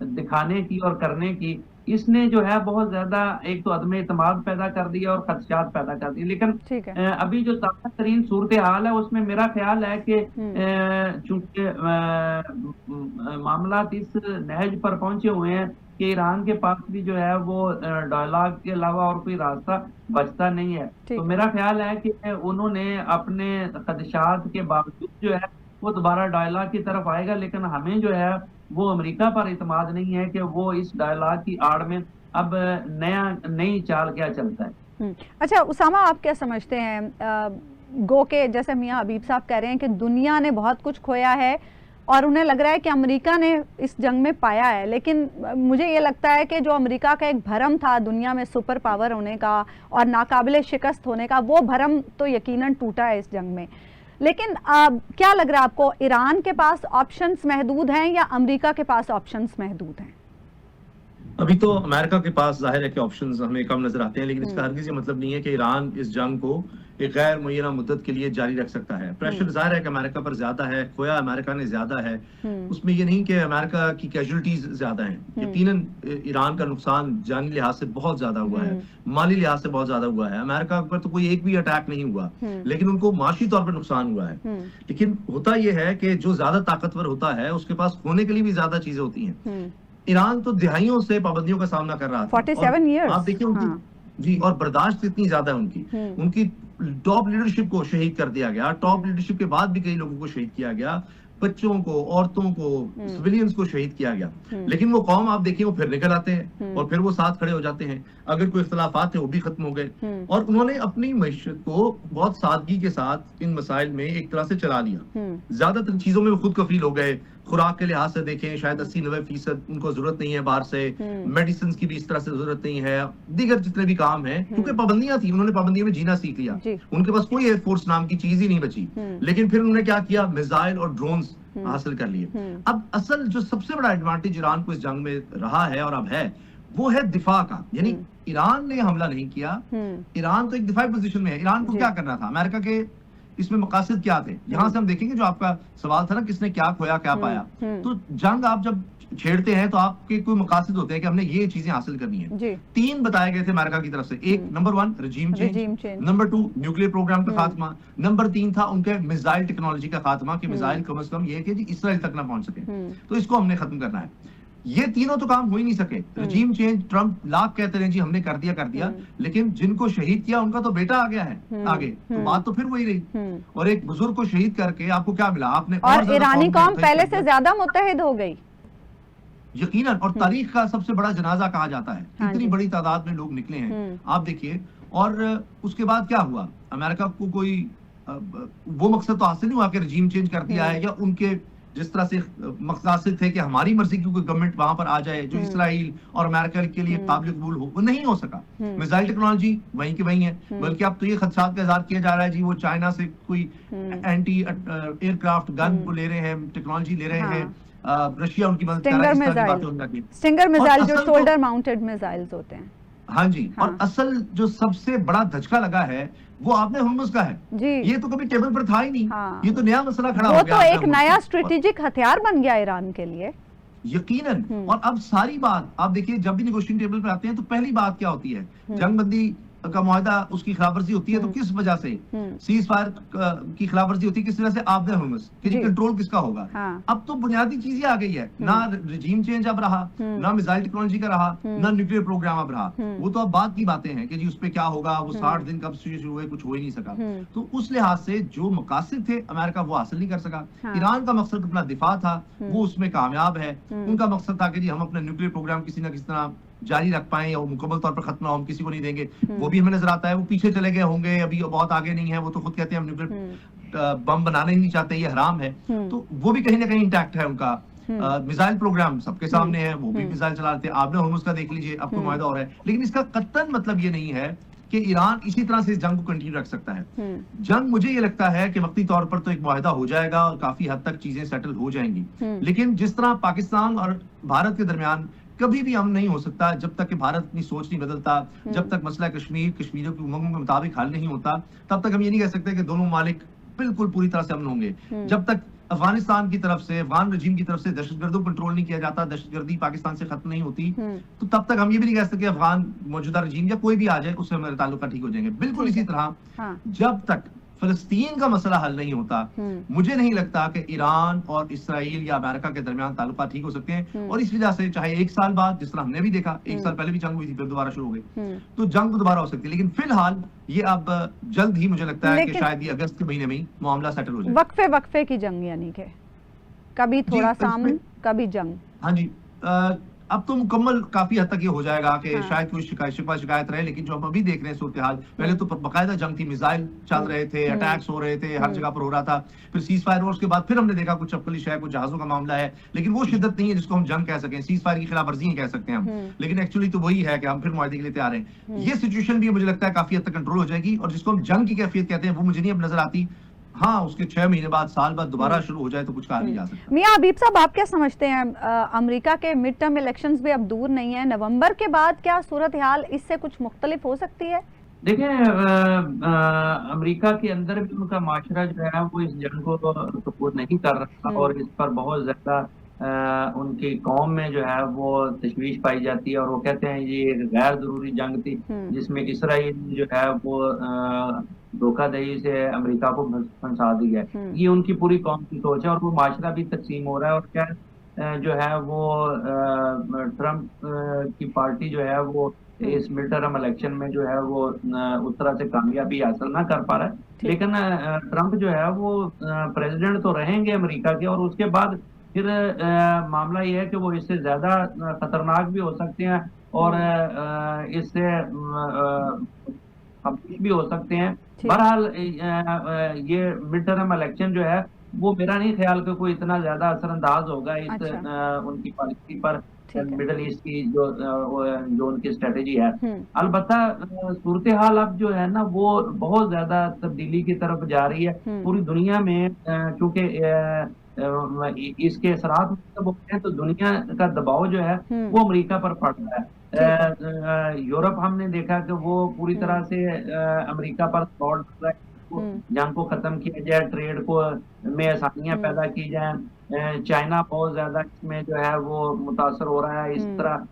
दिखाने की और करने की, इसने जो है बहुत ज्यादा एक तो अदम एतमाद पैदा कर दिया और खदशात पैदा कर दिए। लेकिन अभी जो ताज़ा तरीन सूरत हाल है उसमें मेरा ख्याल है कि चूंकि मामला इस नहज पर पहुंचे हुए हैं कि ईरान के पास भी जो है वो डायलॉग के अलावा और कोई रास्ता बचता नहीं है। तो मेरा ख्याल है कि उन्होंने अपने खदशात के बावजूद जो है वो दोबारा डायलॉग की तरफ आएगा, लेकिन हमें जो है वो अमेरिका पर इतमाद नहीं है कि वो इस डायलॉग की आड़ में अब नई चाल क्या चलता है। अच्छा उसामा, आप क्या समझते हैं, गो के जैसे मियां हबीब साहब कह रहे हैं कि दुनिया ने बहुत कुछ खोया है और उन्हें लग रहा है कि अमेरिका ने इस जंग में पाया है, लेकिन मुझे ये लगता है कि जो अमेरिका का एक भरम था दुनिया में सुपर पावर होने का और नाकाबिले शिकस्त होने का, वो भरम तो यकीनन टूटा है इस जंग में। लेकिन क्या लग रहा है आपको, ईरान के पास ऑप्शंस महदूद हैं या अमेरिका के पास ऑप्शंस महदूद हैं? अभी तो अमेरिका के पास जाहिर है कि ऑप्शंस हमें कम नजर आते हैं, लेकिन इसका हरगिज़ ये मतलब नहीं है कि ईरान इस जंग को एक गैर मुय्यना मुद्दत के लिए जारी रख सकता है। प्रेशर जाहिर है कि अमेरिका पर ज्यादा है, खोया अमेरिका ने ज्यादा है, उसमें ये नहीं कि अमेरिका की कैजुअलिटीज ज्यादा हैं। यकीनन ईरान का नुकसान जानी लिहाज से बहुत ज्यादा हुआ है, माली लिहाज से बहुत ज्यादा हुआ है। अमेरिका पर तो कोई एक भी अटैक नहीं हुआ, लेकिन उनको माशी तौर पर नुकसान हुआ है। लेकिन होता यह है कि जो ज्यादा ताकतवर होता है उसके पास होने के लिए भी ज्यादा चीजें होती हैं। ईरान तो दिहाइयों से पाबंदियों का सामना कर रहा था, 47 years। आप देखिए उनकी जी, और बर्दाश्त इतनी ज्यादा है उनकी टॉप लीडरशिप को शहीद कर दिया गया, टॉप लीडरशिप के बाद भी कई लोगों को शहीद किया गया। बच्चों को, औरतों को, सिविलियंस को शहीद किया गया। लेकिन वो कौम आप देखिए वो फिर निकल आते हैं और फिर वो साथ खड़े हो जाते हैं, अगर कोई इख्तलाफात है वो भी खत्म हो गए और उन्होंने अपनी मईशत को बहुत सादगी के साथ इन मसाइल में एक तरह से चला लिया। ज्यादातर चीजों में वो खुद कफील हो गए। खुराक के लिहाज से देखें शायद 80-90% उनको जरूरत नहीं है बाहर से, मेडिसिन की भी इस तरह से जरूरत नहीं है, दीगर जितने भी काम है क्योंकि पाबंदियां थी, उन्होंने पाबंदियों में जीना सीख लिया, उनके पास कोई एयरफोर्स नाम की चीज ही नहीं बची। लेकिन फिर उन्होंने क्या किया, मिसाइल और ड्रोन्स हासिल कर लिए। अब असल जो सबसे बड़ा एडवांटेज ईरान को इस जंग में रहा है और अब है वो है दिफा का, यानी ईरान ने हमला नहीं किया, ईरान तो एक दिफाई पोजीशन में है। ईरान को क्या करना था, अमेरिका के इसमें मकासद क्या थे, यहां से हम देखेंगे जो आपका सवाल था ना किसने क्या खोया क्या पाया, तो जंग आप जब छेड़ते हैं तो आपके कोई मकासद होते हैं कि हमने ये चीजें हासिल करनी है। 3 बताए गए थे अमेरिका की तरफ से, एक number 1 regime change, number 2 nuclear program का खात्मा, नंबर 3 था उनके मिसाइल टेक्नोलॉजी का खात्मा कि मिसाइल कम से कम ये कि इसराइल तक ना पहुंच सके, तो इसको हमने खत्म करना है। ये तीनों तो काम हो ही नहीं सके। रजीम चेंज ट्रंप लाख कहते रहे जी हमने कर दिया, लेकिन जिनको शहीद किया उनका तो बेटा आ गया है आगे, तो बात तो फिर वही रही। और एक बुजुर्ग को शहीद करके आपको क्या मिला, आपने और ईरानी कौम पहले से ज्यादा मुत्तहिद हो गई यकीनन, और तारीख का सबसे बड़ा जनाजा कहा जाता है, इतनी बड़ी तादाद में लोग निकले हैं आप देखिए। और उसके बाद क्या हुआ, अमेरिका को कोई वो मकसद तो हासिल नहीं हुआ कि रजीम चेंज कर दिया है, या उनके जिस तरह से मकसद थे कि हमारी मर्जी की कोई गवर्नमेंट वहां पर आ जाए जो इसराइल और अमेरिका के लिए काबिल कबूल हो, वो नहीं हो सका। मिसाइल टेक्नोलॉजी वहीं की वहीं है, बल्कि अब तो ये खदशात का इजहार किया जा रहा है जी वो चाइना से कोई एंटी एयरक्राफ्ट गन को ले रहे हैं, टेक्नोलॉजी ले रहे हैं, रशिया उनकी मदद कर रहा है, इस तरह की बातें होने लगी। स्टिंगर मिसाइल जो शोल्डर माउंटेड मिसाइल्स होते हैं। हाँ जी, और असल जो सबसे बड़ा धचका लगा है वो आपने हुर्मुज़ का है जी। ये तो कभी टेबल पर था ही नहीं, ये तो नया मसला खड़ा हो गया, वो तो एक नया स्ट्रेटेजिक हथियार बन गया ईरान के लिए यकीनन। और अब सारी बात आप देखिए, जब भी नेगोशिएशन टेबल पर आते हैं तो पहली बात क्या होती है, जंगबंदी का मुआहदा उसकी खिलाफवर्जी होती है तो किस वजह से, सीज फायर की खिलाफवर्जी होती है किस वजह से, आपने हुर्मुज़ कि कंट्रोल किसका होगा। अब तो बुनियादी चीजें आ गई है, ना रजीम चेंज अब रहा, ना मिसाइल टेक्नोलॉजी का रहा, ना न्यूक्लियर प्रोग्राम अब रहा, वो तो अब बात की बातें हैं कि जी उस पर क्या होगा, वो 60 दिन कब शुरू हुए, कुछ हो ही नहीं सका। तो उस लिहाज से जो मकासद थे अमेरिका वो हासिल नहीं कर सका। ईरान का मकसद अपना दिफा था, वो उसमें कामयाब है। उनका मकसद था कि जी हम अपना न्यूक्लियर प्रोग्राम किसी ना किसी तरह जारी रख पाए और मुकम्मल तौर पर खत्म हम किसी को नहीं देंगे, वो भी हमें नजर आता है। वो पीछे चले गए होंगे, अभी बहुत आगे नहीं है, वो तो खुद कहते हैं हम न्यूक्लियर बम बनाना ही नहीं चाहते, ये हराम है, तो वो भी कहीं ना कहीं इंटैक्ट है उनका। मिसाइल प्रोग्राम सबके सामने है, वो भी मिसाइल चला रहे थे, आपने हुर्मुज़ का देख लीजिए, अब तो मुआहदा हो रहा है। लेकिन इसका कत्तन मतलब ये नहीं है कि ईरान इसी तरह से इस जंग को कंटिन्यू रख सकता है। जंग मुझे ये लगता है कि वक्ती तौर पर तो एक मुआहदा हो जाएगा और काफी हद तक चीजें सेटल हो जाएंगी, लेकिन जिस तरह पाकिस्तान और भारत के दरमियान कभी भी हम नहीं हो सकता जब तक कि भारत अपनी सोच नहीं बदलता, जब तक मसला कश्मीरियों की उमंगों के मुताबिक हल नहीं होता, तब तक हम ये नहीं कह सकते कि दोनों ममालिक बिल्कुल पूरी तरह से अमन होंगे। जब तक अफगानिस्तान की तरफ से, अफगान रजीम की तरफ से दहशतगर्दों को कंट्रोल नहीं किया जाता, दहशतगर्दी पाकिस्तान से खत्म नहीं होती, तो तब तक हम ये भी नहीं कह सकते अफगान मौजूदा रजीम या कोई भी आ जाए उससे हमारे ताल्लुक ठीक हो जाएंगे। बिल्कुल इसी तरह जब तक फलस्तीन का मसला हल नहीं होता, मुझे नहीं लगता कि ईरान और इसराइल या अमेरिका के दरमियान ताल्लुकात ठीक हो सकते हैं। और इस वजह से चाहे 1 साल बाद, जिस तरह हमने भी देखा 1 साल पहले भी जंग हुई थी, फिर दोबारा शुरू हो गई, तो जंग तो दोबारा हो सकती है। लेकिन फिलहाल ये अब जल्द ही मुझे लगता है कि शायद ये अगस्त के महीने में ही मामला सेटल हो जाए। वक्फे की जंग, यानी कि कभी थोड़ा सामन कभी जंग। हाँ जी, अब तो मुकम्मल काफी हद तक ये हो जाएगा कि शायद कोई शिकायत रहे, लेकिन जो हम अभी देख रहे हैं सूरत हाल, पहले तो बाकायदा जंग थी, मिसाइल चल रहे थे, अटैक्स हो रहे थे, हर जगह पर हो रहा था, फिर सीज फायर, और उसके बाद फिर हमने देखा कुछ चपकलिश है, कुछ जहाजों का मामला है, लेकिन वो शिद्दत नहीं है जिसको हम जंग कह सकें। सीज फायर की खिलाफ वर्जी कह सकते हैं हम, लेकिन एक्चुअली तो वही है कि हम फिर मुआहदे के लिए तैयार हैं। ये सिचुएशन भी मुझे लगता है काफी हद तक कंट्रोल हो जाएगी, और जिसको हम जंग की कैफियत कहते हैं वो मुझे नहीं अब नजर आती। हाँ, उसके 6 महीने बाद, साल बाद दोबारा शुरू हो जाए तो कुछ कहा नहीं जा सकता। मियां हबीब साहब, आप क्या समझते हैं, अमेरिका के मिड टर्म इलेक्शंस भी अब दूर नहीं है, नवंबर के बाद क्या सूरत हाल इससे कुछ मुख्तलिफ हो सकती है? देखें, अमेरिका के अंदर भी उनका माशरा जो है वो इस जंग को सपोर्ट नहीं कर रहा, और इस पर बहुत ज्यादा उनकी कौम में जो है वो तशवीश पाई जाती है, और वो कहते हैं ये गैर जरूरी जंग थी जिसमें इसराइल जो है वो धोखाधड़ी से अमेरिका को फंसा दिया है। ये उनकी पूरी कौम की सोच है, और वो माशरा भी तकसीम हो रहा है। और क्या जो है वो ट्रम्प की पार्टी जो है वो इस मिड टर्म इलेक्शन में जो है वो उस तरह से कामयाबी हासिल ना कर पा रहा है। ठीक। लेकिन ट्रम्प जो है वो प्रेसिडेंट तो रहेंगे अमेरिका के, और उसके बाद फिर मामला ये है कि वो इससे ज्यादा खतरनाक भी हो सकते हैं, और इससे पब्लिश भी हो सकते हैं। ठीक। बहरहाल ये मिड टर्म इलेक्शन जो है वो मेरा नहीं ख्याल कि कोई इतना ज्यादा असरअंदाज होगा इस अच्छा। उनकी पॉलिसी पर, ठीक है। मिडल ईस्ट की जो उनकी स्ट्रेटेजी है। हम्म। अलबत्ता सूरत हाल अब जो है ना वो बहुत ज्यादा तब्दीली की तरफ जा रही है पूरी दुनिया में, क्योंकि इसके असरात मतलब होते हैं तो दुनिया का दबाव जो है वो अमेरिका पर पड़ रहा है। ठीक है। यूरोप हमने देखा कि वो पूरी तरह से अमेरिका पर दौड़ रहा है, जंग को खत्म किया जाए, ट्रेड को में आसानियां पैदा की जाए। चाइना बहुत ज्यादा इसमें जो है वो मुतासर हो रहा है। इस तरह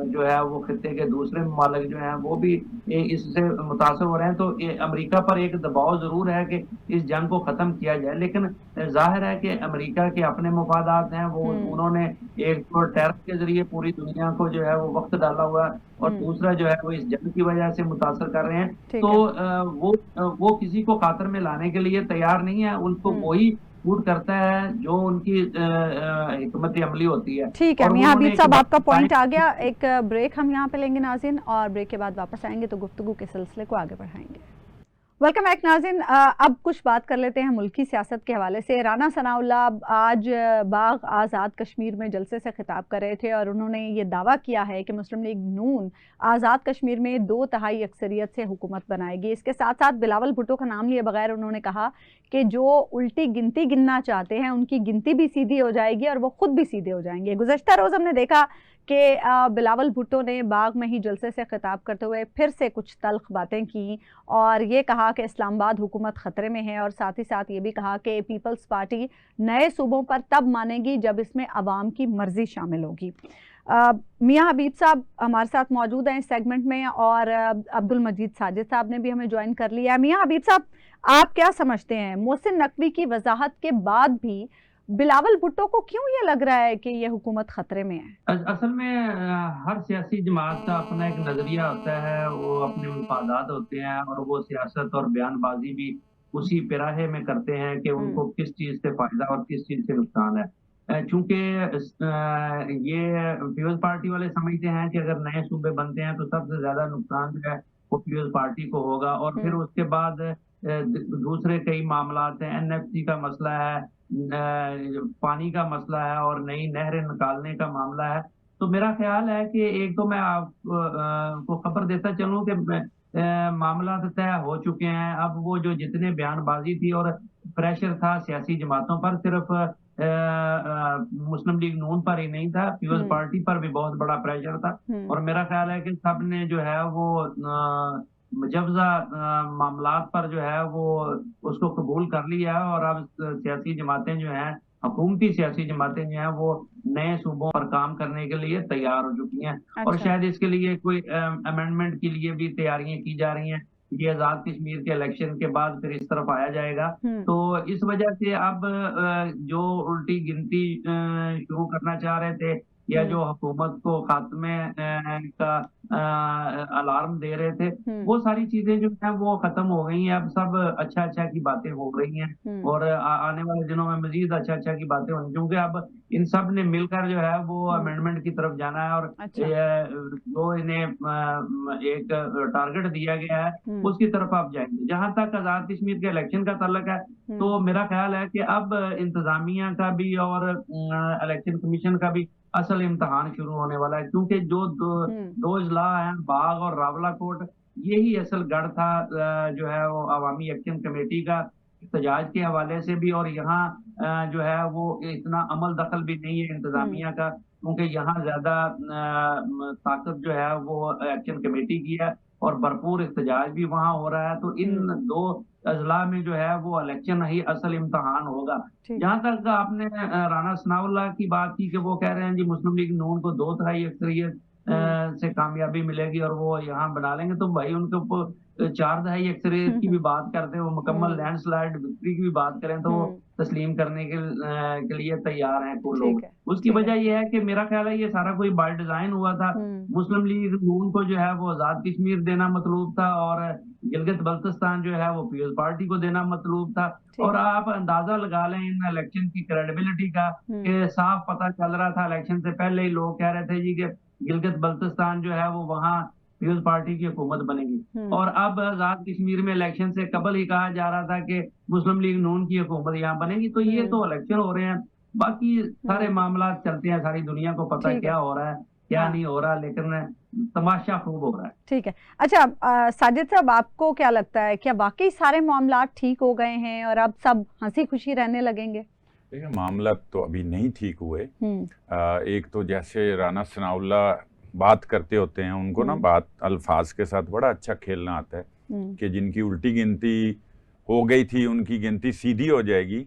जो है वो खित्ते के दूसरे ममालिक जो हैं वो भी इससे मुतासर हो रहे हैं। तो ये अमेरिका पर एक दबाव जरूर है कि इस जंग को खत्म किया जाए, लेकिन जाहिर है कि अमेरिका के अपने मफादात हैं। वो उन्होंने एक तो टैरिफ के जरिए पूरी दुनिया को जो है वो वक्त डाला हुआ है, और दूसरा जो है वो इस जंग की वजह से मुतासर कर रहे हैं। तो वो किसी को खातर में लाने के लिए तैयार नहीं है, उनको वही सूट करता है जो उनकी हिकमत अमली होती है। ठीक है मियां हबीब साहब, आपका पॉइंट आ गया। एक ब्रेक हम यहाँ पे लेंगे नाज़रीन, और ब्रेक के बाद वापस आएंगे तो गुफ्तगू के सिलसिले को आगे बढ़ाएंगे। वेलकम बैक नाज़रीन। अब कुछ बात कर लेते हैं मुल्की सियासत के हवाले से। राना सनाउल्लाह आज बाग आज़ाद कश्मीर में जलसे से खिताब कर रहे थे, और उन्होंने ये दावा किया है कि मुस्लिम लीग नून आज़ाद कश्मीर में 2/3 अक्सरियत से हुकूमत बनाएगी। इसके साथ साथ बिलावल भुट्टो का नाम लिए बगैर उन्होंने कहा कि जो उल्टी गिनती गिनना चाहते हैं उनकी गिनती भी सीधी हो जाएगी और वो खुद भी सीधे हो जाएंगे। गुज़श्ता रोज़ हमने देखा कि बिलावल भुट्टो ने बाग में ही जलसे से खिताब करते हुए फिर से कुछ तल्ख बातें की, और ये कहा कि इस्लामाबाद हुकूमत ख़तरे में है, और साथ ही साथ ये भी कहा कि पीपल्स पार्टी नए सूबों पर तब मानेगी जब इसमें अवाम की मर्जी शामिल होगी। मियां हबीब साहब हमारे साथ मौजूद हैं इस सेगमेंट में, और अब्दुल मजीद साजिद साहब ने भी हमें ज्वाइन कर लिया है। मियां हबीब साहब, आप क्या समझते हैं, मोहसिन नकवी की वजाहत के बाद भी बिलावल भुट्टो को क्यों ये लग रहा है कि ये हुकूमत खतरे में है? असल में हर सियासी जमात का अपना एक नजरिया होता है, वो अपने मफादात होते हैं, और वो सियासत और बयानबाजी भी उसी पेराहे में करते हैं कि उनको किस चीज से फायदा और किस चीज से नुकसान है। चूंकि ये पीपल्स पार्टी वाले समझते हैं कि अगर नए सूबे बनते हैं तो सबसे ज्यादा नुकसान जो है वो पीपल्स पार्टी को होगा, और फिर उसके बाद दूसरे कई मामला हैं। एनएफसी का मसला है, पानी का मसला है, और नई नहरें निकालने का मामला है। तो मेरा ख्याल है कि एक तो मैं आपको खबर देता चलूं कि मामला तो तय हो चुके हैं। अब वो जो जितने बयानबाजी थी और प्रेशर था सियासी जमातों पर, सिर्फ मुस्लिम लीग नून पर ही नहीं था, पीपल्स पार्टी पर भी बहुत बड़ा प्रेशर था। और मेरा ख्याल है कि सब ने जो है वो मुजवजा मामलात पर जो है वो उसको कबूल कर लिया है, और अब सियासी जमातें जो हैं, हुकूमती सियासी जमातें जो हैं, वो नए सूबों पर काम करने के लिए तैयार हो चुकी हैं। और शायद इसके लिए कोई अमेंडमेंट के लिए भी तैयारियां की जा रही हैं। ये आजाद कश्मीर के इलेक्शन के बाद फिर इस तरफ आया जाएगा। तो इस वजह से अब जो उल्टी गिनती शुरू करना चाह रहे थे, या जो हुकूमत को खात्मे का अलार्म दे रहे थे, वो सारी चीजें जो है वो खत्म हो गई हैं। अब सब अच्छा अच्छा की बातें हो रही हैं, और आने वाले दिनों में मजीद अच्छा अच्छा की बातें होंगी, क्योंकि अब इन सब ने मिलकर जो है वो अमेंडमेंट की तरफ जाना है, और जो इन्हें एक टारगेट दिया गया है उसकी तरफ आप जाएंगे। जहां तक आजाद कश्मीर के इलेक्शन का ताल्लुक है, तो मेरा ख्याल है कि अब इंतजामिया का भी और इलेक्शन कमीशन का भी असल इम्तिहान शुरू होने वाला है, क्योंकि जो दो अजला हैं, बाग और रावलाकोट, यही असल गढ़ था जो है वो अवामी एक्शन कमेटी का एहतजाज के हवाले से भी। और यहाँ जो है वो इतना अमल दखल भी नहीं है इंतजामिया का, क्योंकि यहाँ ज्यादा ताकत जो है वो एक्शन कमेटी की है, और भरपूर एहतजाज भी वहाँ हो रहा है। तो इन दो अजला में जो है वो इलेक्शन ही असल इम्तहान होगा। जहां तक आपने राना सनाउल्लाह की बात की कि वो कह रहे हैं जी मुस्लिम लीग नून को 2/3 अक्सरियत से कामयाबी मिलेगी और वो यहाँ बना लेंगे, तो भाई उनके ऊपर 4 दहाई अक्सरियत की भी बात करते हैं, वो मुकम्मल लैंडस्लाइड विक्ट्री की भी बात करें तो वो तस्लीम करने के लिए तैयार हैं वो लोग। उसकी वजह ये है कि मेरा ख्याल है ये सारा कोई बाय डिजाइन हुआ था। मुस्लिम लीग नून को जो है वो आजाद कश्मीर देना मतलूब था और गिलगित बल्तिस्तान जो है वो पीपल्स पार्टी को देना मतलूब था। और आप अंदाजा लगा लें इन इलेक्शन की क्रेडिबिलिटी का कि साफ पता चल रहा था इलेक्शन से पहले ही लोग कह रहे थे जी कि गिलगित बल्तिस्तान जो है वो वहाँ पीपल्स पार्टी की हुकूमत बनेगी, और अब आजाद कश्मीर में इलेक्शन से कबल ही कहा जा रहा था कि मुस्लिम लीग नून की हुकूमत यहाँ बनेगी। तो ये तो इलेक्शन हो रहे हैं, बाकी सारे मामला चलते हैं, सारी दुनिया को पता है क्या हो रहा है क्या नहीं हो रहा, लेकिन तमाशा खूब हो रहा है। ठीक है। अच्छा साजिद साहब, आपको क्या लगता है, क्या वाकई सारे मामला ठीक हो गए हैं और अब सब हंसी खुशी रहने लगेंगे? देखिए, मामला तो अभी नहीं ठीक हुए। एक तो जैसे राना सनाउल्लाह बात करते होते हैं, उनको ना बात अल्फाज के साथ बड़ा अच्छा खेलना आता है कि जिनकी उल्टी गिनती हो गई थी उनकी गिनती सीधी हो जाएगी।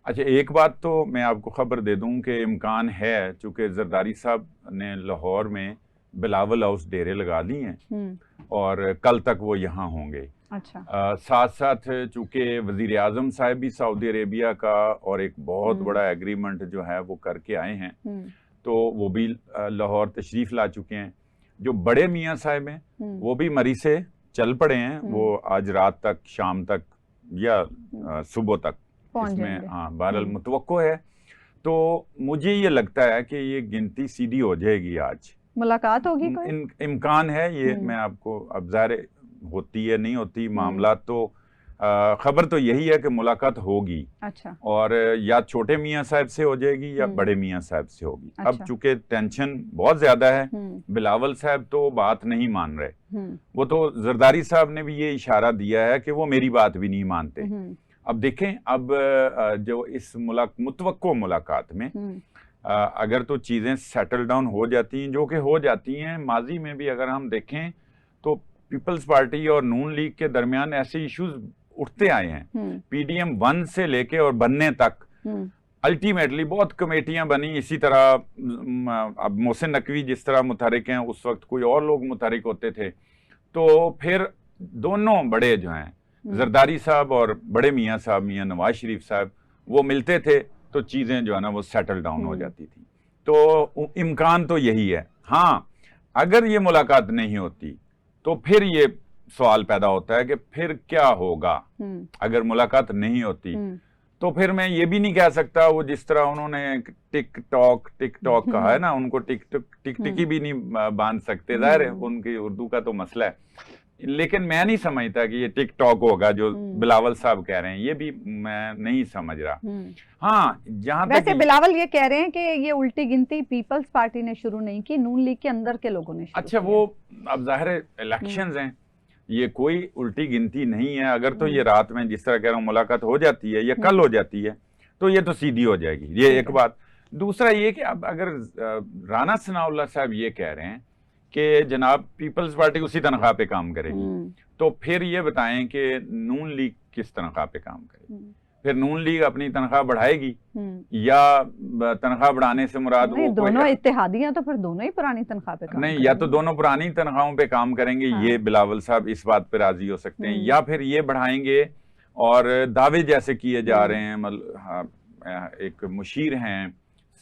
अच्छा, एक बात तो मैं आपको खबर दे दूं कि इम्कान है, चूंकि जरदारी साहब ने लाहौर में बिलावल हाउस डेरे लगा ली हैं और कल तक वो यहाँ होंगे। अच्छा। साथ साथ चूंकि वजीर आजम साहब भी सऊदी अरेबिया का और एक बहुत बड़ा एग्रीमेंट जो है वो करके आए हैं, तो वो भी लाहौर तशरीफ ला चुके हैं। जो बड़े मियाँ साहब हैं वो भी मरी से चल पड़े हैं, वो आज रात तक, शाम तक या सुबह तक इसमें बहरहाल मुतवक्को है। तो मुझे ये लगता है कि ये गिनती सीधी हो जाएगी, आज मुलाकात होगी कोई? इम्कान है ये, मैं आपको, अब ज़ाहिर होती है नहीं होती मामला, तो खबर तो यही है कि मुलाकात होगी। अच्छा। और या छोटे मियाँ साहब से हो जाएगी या बड़े मियाँ साहब से होगी। अच्छा। अब चूंकि टेंशन बहुत ज्यादा है, बिलावल साहब तो बात नहीं मान रहे, वो तो जरदारी साहब ने भी ये इशारा दिया है कि वो मेरी बात भी नहीं मानते। अब देखें, अब जो इस मुतवक्को मुलाकात में अगर तो चीजें सेटल डाउन हो जाती हैं, जो कि हो जाती हैं, माजी में भी अगर हम देखें तो पीपल्स पार्टी और नून लीग के दरमियान ऐसे इश्यूज उठते आए हैं, पीडीएम 1 से लेके और बनने तक। अल्टीमेटली बहुत कमेटियां बनी इसी तरह। अब मोहसिन नकवी जिस तरह मुतहरिक हैं, उस वक्त कोई और लोग मुतहरिक होते थे, तो फिर दोनों बड़े जो हैं, जरदारी साहब और बड़े मियाँ साहब, मियाँ नवाज शरीफ साहब, वो मिलते थे तो चीजें जो है ना वो सेटल डाउन हो जाती थी। तो इम्कान तो यही है। हाँ, अगर ये मुलाकात नहीं होती तो फिर ये सवाल पैदा होता है कि फिर क्या होगा। अगर मुलाकात नहीं होती तो फिर मैं ये भी नहीं कह सकता, वो जिस तरह उन्होंने टिक टॉक कहा है ना, उनको टिक टिकी भी नहीं बांध सकते, जाहिर है उनकी उर्दू का तो मसला है। लेकिन मैं नहीं समझता कि ये टिक टॉक होगा जो बिलावल साहब कह रहे हैं, ये भी मैं नहीं समझ रहा। हाँ, जहां वैसे बिलावल ये कह रहे हैं कि ये उल्टी गिनती पीपल्स पार्टी ने शुरू नहीं की, नून लीग के अंदर के लोगों ने शुरू अच्छा किया। वो अब जाहिर है इलेक्शंस हैं, ये कोई उल्टी गिनती नहीं है। अगर तो ये रात में जिस तरह कह रहा हूँ मुलाकात हो जाती है या कल हो जाती है तो ये तो सीधी हो जाएगी, ये एक बात। दूसरा ये कि अब अगर राना सनाउल्लाह साहब ये कह रहे हैं कि जनाब पीपल्स पार्टी उसी तनख्वाह पे काम करेगी, तो फिर ये बताएं कि नून लीग किस तनख्वाह पे काम करेगी? फिर नून लीग अपनी तनख्वाह बढ़ाएगी या तनख्वाह बढ़ाने से मुराद वो दोनों इत्तेहादियां, तो फिर दोनों ही पुरानी तनख्वाह पे काम नहीं, या तो दोनों पुरानी तनख्वाहों पे काम करेंगे। हाँ। ये बिलावल साहब इस बात पे राजी हो सकते हैं, या फिर ये बढ़ाएंगे और दावे जैसे किए जा रहे हैं। मतलब एक मुशीर हैं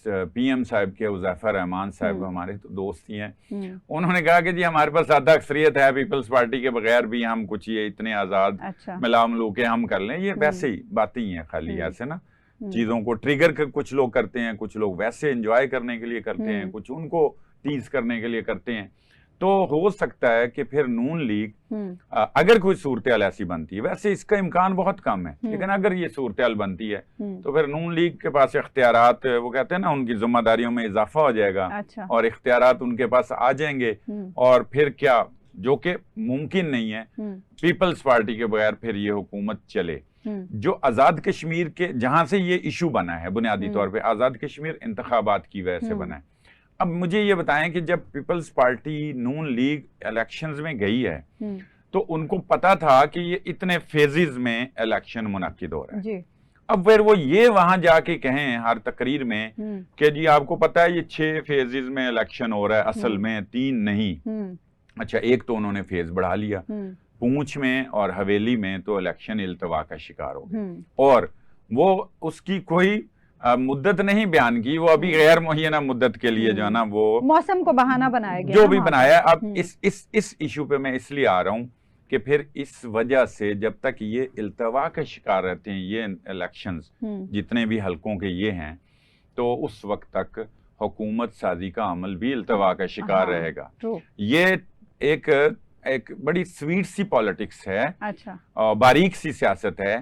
पीएम साहब के, उज़ैफर रहमान साहब हमारे तो दोस्त ही हैं, उन्होंने कहा कि जी हमारे पास सादा अक्सरियत है, पीपल्स पार्टी के बगैर भी हम कुछ ये इतने आजाद मिला मिलू के हम कर लें। ये वैसे ही बातें ही हैं, खाली ऐसे ना चीजों को ट्रिगर कर कुछ लोग करते हैं, कुछ लोग वैसे एंजॉय करने के लिए करते हैं, कुछ उनको टीज करने के लिए करते हैं। तो हो सकता है कि फिर नून लीग अगर कोई सूरत-ए-हाल ऐसी बनती है, वैसे इसका इम्कान बहुत कम है, लेकिन अगर ये सूरत-ए-हाल बनती है तो फिर नून लीग के पास इख्तियारात, वो कहते हैं ना, उनकी जिम्मेदारियों में इजाफा हो जाएगा। अच्छा। और इख्तियारात उनके पास आ जाएंगे और फिर क्या, जो कि मुमकिन नहीं है, पीपल्स पार्टी के बगैर फिर ये हुकूमत चले। जो आजाद कश्मीर के, जहां से ये इशू बना है बुनियादी तौर पे, आजाद कश्मीर इंतखाबात की वजह से बना है। अब मुझे ये बताएं कि जब पीपल्स पार्टी नून लीग इलेक्शंस में गई है तो उनको पता था कि ये इतने फेजेस में इलेक्शन मुनक्किद हो रहा है, अब फिर वो ये वहां जाके कहें हर तकरीर में कि जी आपको पता है ये 6 फेजेस में इलेक्शन हो रहा है, असल में 3 नहीं। अच्छा, एक तो उन्होंने फेज बढ़ा लिया, पूंछ में और हवेली में तो इलेक्शन इल्तवा का शिकार हो गया, और वो उसकी कोई मुद्दत नहीं बयान की, वो अभी गैर मुहैया मुद्दत के लिए जो है ना वो मौसम को बहाना बनाया गया, जो भी बनाया। अब इस इशू पे मैं इसलिए आ रहा हूं कि फिर इस वजह से जब तक ये इल्तवा का शिकार रहते हैं ये इलेक्शंस, जितने भी हलकों के ये हैं, तो उस वक्त तक हुकूमत साजी का अमल भी इल्तवा का शिकार रहेगा। ये एक बड़ी स्वीट सी पॉलिटिक्स है, अच्छा, और बारीक सी सियासत है।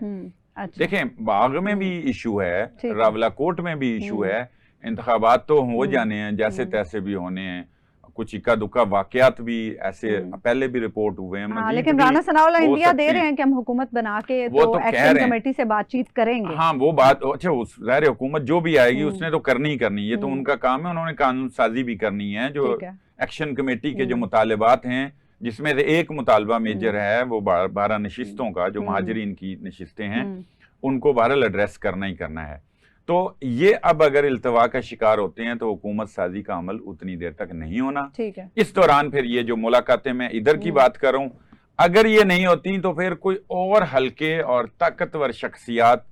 अच्छा। देखें, बाग में भी इशू है, रावलाकोट में भी इशू है, इंतखाबात तो हो जाने हैं, जैसे तैसे भी होने हैं, कुछ इक्का दुक्का वाकयात भी ऐसे पहले भी रिपोर्ट हुए हैं। लेकिन राना सनाउल्लाह इंडिया दे रहे हैं कि हम हुकूमत बना के तो एक्शन कमेटी से बातचीत करेंगे। हाँ, वो बात अच्छा, ज़ाहिर हुकूमत जो भी आएगी उसने तो करनी ही करनी, ये तो उनका काम है, उन्होंने कानून साजी भी करनी है। जो एक्शन कमेटी के जो मुतालबात हैं, जिसमें से एक मुतालबा मेजर है वो 12 नशिस्तों का, जो महाजरीन की नशिस्तें हैं, उनको बहरहाल एड्रेस करना ही करना है। तो ये अब अगर इल्तवा का शिकार होते हैं तो हुकूमत साजी का अमल उतनी देर तक नहीं होना। ठीक है। इस दौरान फिर ये जो मुलाकातें मैं इधर की बात कर रहा हूँ, अगर ये नहीं होती तो फिर कोई और हल्के और ताकतवर शख्सियात,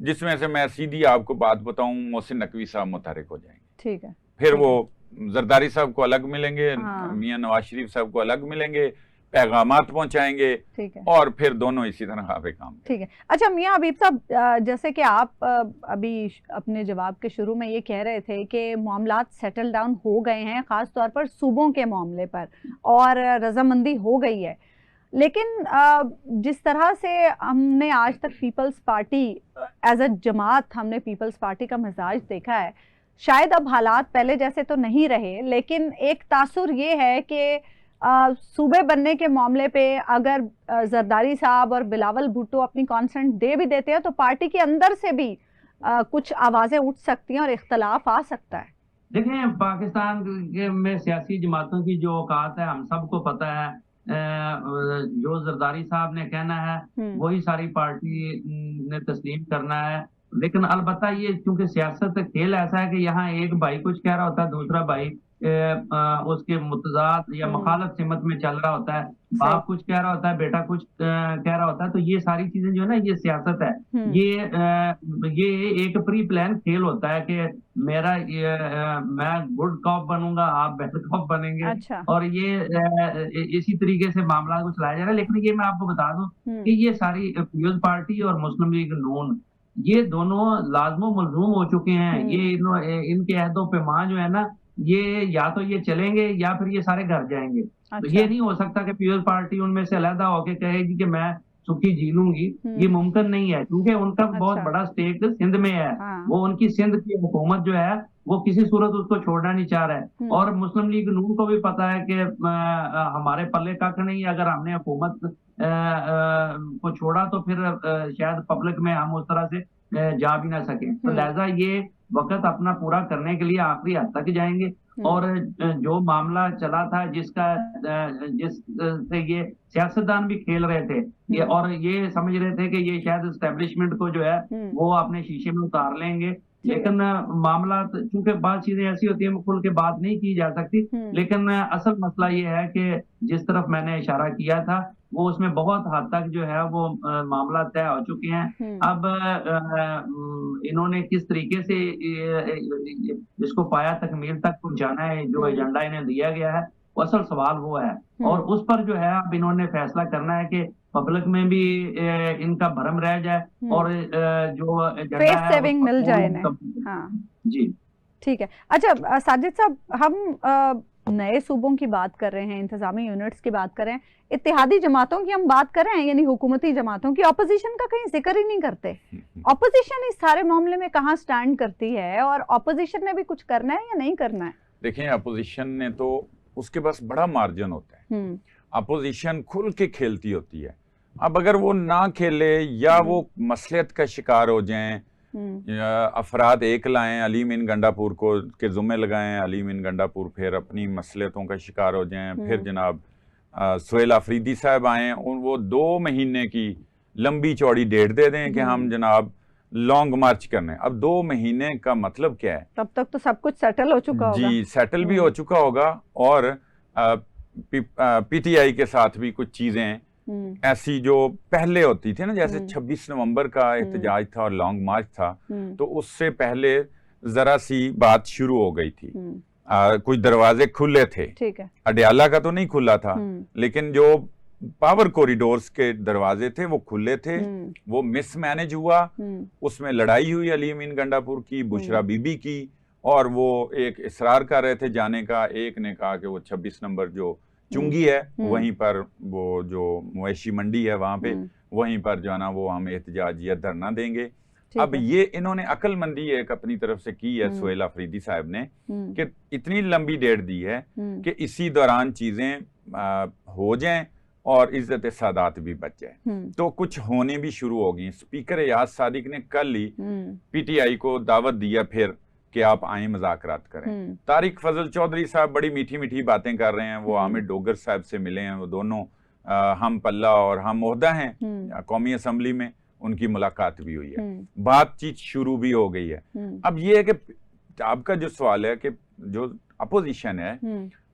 जिसमें से मैं सीधी आपको बात बताऊं, मोहसिन नकवी साहब मुतहरिक हो जाएंगे। ठीक है। फिर वो जरदारी साहब को अलग मिलेंगे, मियां नवाज शरीफ साहब को अलग मिलेंगे, पैगामात पहुंचाएंगे, और फिर दोनों इसी तरह पे काम। ठीक है। अच्छा मियां हबीब साहब, जैसे कि आप अभी अपने जवाब के शुरू में ये कह रहे थे कि मामलात सेटल डाउन हो गए हैं, खास तौर पर सूबों के मामले पर, और रजामंदी हो गई है, लेकिन जिस तरह से हमने आज तक पीपल्स पार्टी एज अ जमात, हमने पीपल्स पार्टी का मिजाज देखा है, शायद अब हालात पहले जैसे तो नहीं रहे, लेकिन एक तासुर ये है कि सूबे बनने के मामले पे अगर जरदारी साहब और बिलावल भुट्टो अपनी कॉन्सेंट दे भी देते हैं तो पार्टी के अंदर से भी कुछ आवाजें उठ सकती हैं और इख्तलाफ आ सकता है। देखें, पाकिस्तान में सियासी जमातों की जो औकात है हम सबको पता है। जो जरदारी साहब ने कहना है वही सारी पार्टी ने तस्लीम करना है, लेकिन अलबत्ता ये चूंकि सियासत खेल ऐसा है कि यहाँ एक भाई कुछ कह रहा होता है, दूसरा भाई उसके मुतजाद या मुखालफ सिमत में चल रहा होता है, बाप कुछ कह रहा होता है, बेटा कुछ कह रहा होता है। तो ये सारी चीजें जो है ना, ये सियासत है। ये एक प्री प्लान खेल होता है कि मैं गुड कॉप बनूंगा, आप बैड कॉप बनेंगे। अच्छा। और ये इसी तरीके से मामला को चलाया जा रहा है। लेकिन ये मैं आपको बता दूं कि ये सारी पीपल्स पार्टी और मुस्लिम लीग नून, ये दोनों लाजमो मलजूम हो चुके हैं। ये इनके अहदो पैमा जो है ना, ये या तो ये चलेंगे या फिर ये सारे घर जाएंगे। अच्छा। तो ये नहीं हो सकता कि पीपल्स पार्टी उनमें से अलहदा होकर कहेगी कि मैं सुखी जी लूंगी, ये मुमकिन नहीं है, क्योंकि उनका अच्छा। बहुत बड़ा स्टेक सिंध में है। हाँ। वो उनकी सिंध की हुकूमत जो है वो किसी सूरत उसको छोड़ना नहीं चाह रहा है। और मुस्लिम लीग नून को भी पता है कि हमारे पल्ले कख नहीं, अगर हमने हुकूमत को छोड़ा तो फिर शायद पब्लिक में हम उस तरह से जा भी ना सके। तो लिहाजा ये वक्त अपना पूरा करने के लिए आखिरी हद तक जाएंगे। और जो मामला चला था जिससे ये सियासतदान भी खेल रहे थे, ये और ये समझ रहे थे कि ये शायद एस्टेब्लिशमेंट को जो है वो अपने शीशे में उतार लेंगे, लेकिन मामला चूंकि बात चीजें ऐसी होती है खुल के बात नहीं की जा सकती। लेकिन असल मसला ये है कि जिस तरफ मैंने इशारा किया था वो उसमें बहुत हद तक जो है वो मामला तय हो चुके हैं। अब इन्होंने किस तरीके से इसको पाया तकमील तक पहुंचाना है, जो एजेंडा इन्हें दिया गया है, वो असल सवाल वो है। और उस पर जो है अब इन्होंने फैसला करना है कि पब्लिक में भी इनका भरम रह जाए और जो फेस सेविंग मिल जाए ना। हाँ जी ठीक है। अच्छा साजिद साहब, हम नए सूबों की बात कर रहे हैं, इंतजामी यूनिट्स की बात कर रहे हैं, इत्तेहादी जमातों की हम बात कर रहे हैं, यानी हुकूमती जमातों की। ऑपोजिशन का कहीं जिक्र ही नहीं करते। ऑपोजिशन इस सारे मामले में कहाँ स्टैंड करती है, और ऑपोजिशन ने भी कुछ करना है या नहीं करना है? देखिए, अपोजिशन ने तो उसके पास बड़ा मार्जिन होता है, अपोजिशन खुल के खेलती होती है। अब अगर वो ना खेले या वो मसलियत का शिकार हो जाएं, अफराद एक लाएं, अलीम इन गंडापुर को के जुम्मे लगाएं, अलीम इन गंडापुर फिर अपनी मसलियतों का शिकार हो जाएं, फिर जनाब सुहेल आफरीदी साहब आएँ, वो 2 महीने की लंबी चौड़ी डेट दे दें कि हम जनाब लॉन्ग मार्च करने। अब 2 महीने का मतलब क्या है? तब तक तो सब कुछ सेटल हो चुका होगा। जी, सेटल भी हो चुका होगा, और पीटीआई के साथ भी कुछ चीजें ऐसी जो पहले होती थी ना, जैसे 26 नवंबर का एहतजाज था और लॉन्ग मार्च था, तो उससे पहले जरा सी बात शुरू हो गई थी। कुछ दरवाजे खुले थे, ठीक है, अडयाला का तो नहीं खुला था, लेकिन जो पावर कॉरिडोर्स के दरवाजे थे वो खुले थे। वो मिसमैनेज हुआ, उसमें लड़ाई हुई अली अमीन गंडापुर की, बुशरा बीबी की, और वो एक इसरार कर रहे थे जाने का। एक ने कहा कि वो 26 नंबर जो चुंगी है वहीं पर, वो जो मवेशी मंडी है वहां पे, वहीं पर जो है ना वो हम एहतजाज या धरना देंगे। अब ये इन्होंने अक्लमंदी एक अपनी तरफ से की है सोहेल अफरीदी साहब ने, कि इतनी लंबी डेट दी है कि इसी दौरान चीजें हो जाएं और इज्जत सादात भी बच जाए। तो कुछ होने भी शुरू हो गई। स्पीकर एयाज सादिक ने कल ही पीटीआई को दावत दिया फिर कि आप आए मुज़ाकरात करें। तारिक फजल चौधरी साहब बड़ी मीठी मीठी बातें कर रहे हैं, वो हामिद डोगर साहब से मिले हैं, वो दोनों हम पल्ला और हम ओहदा हैं कौमी असम्बली में, उनकी मुलाकात भी हुई है, बातचीत शुरू भी हो गई है। अब ये है कि आपका जो सवाल है कि जो अपोजिशन है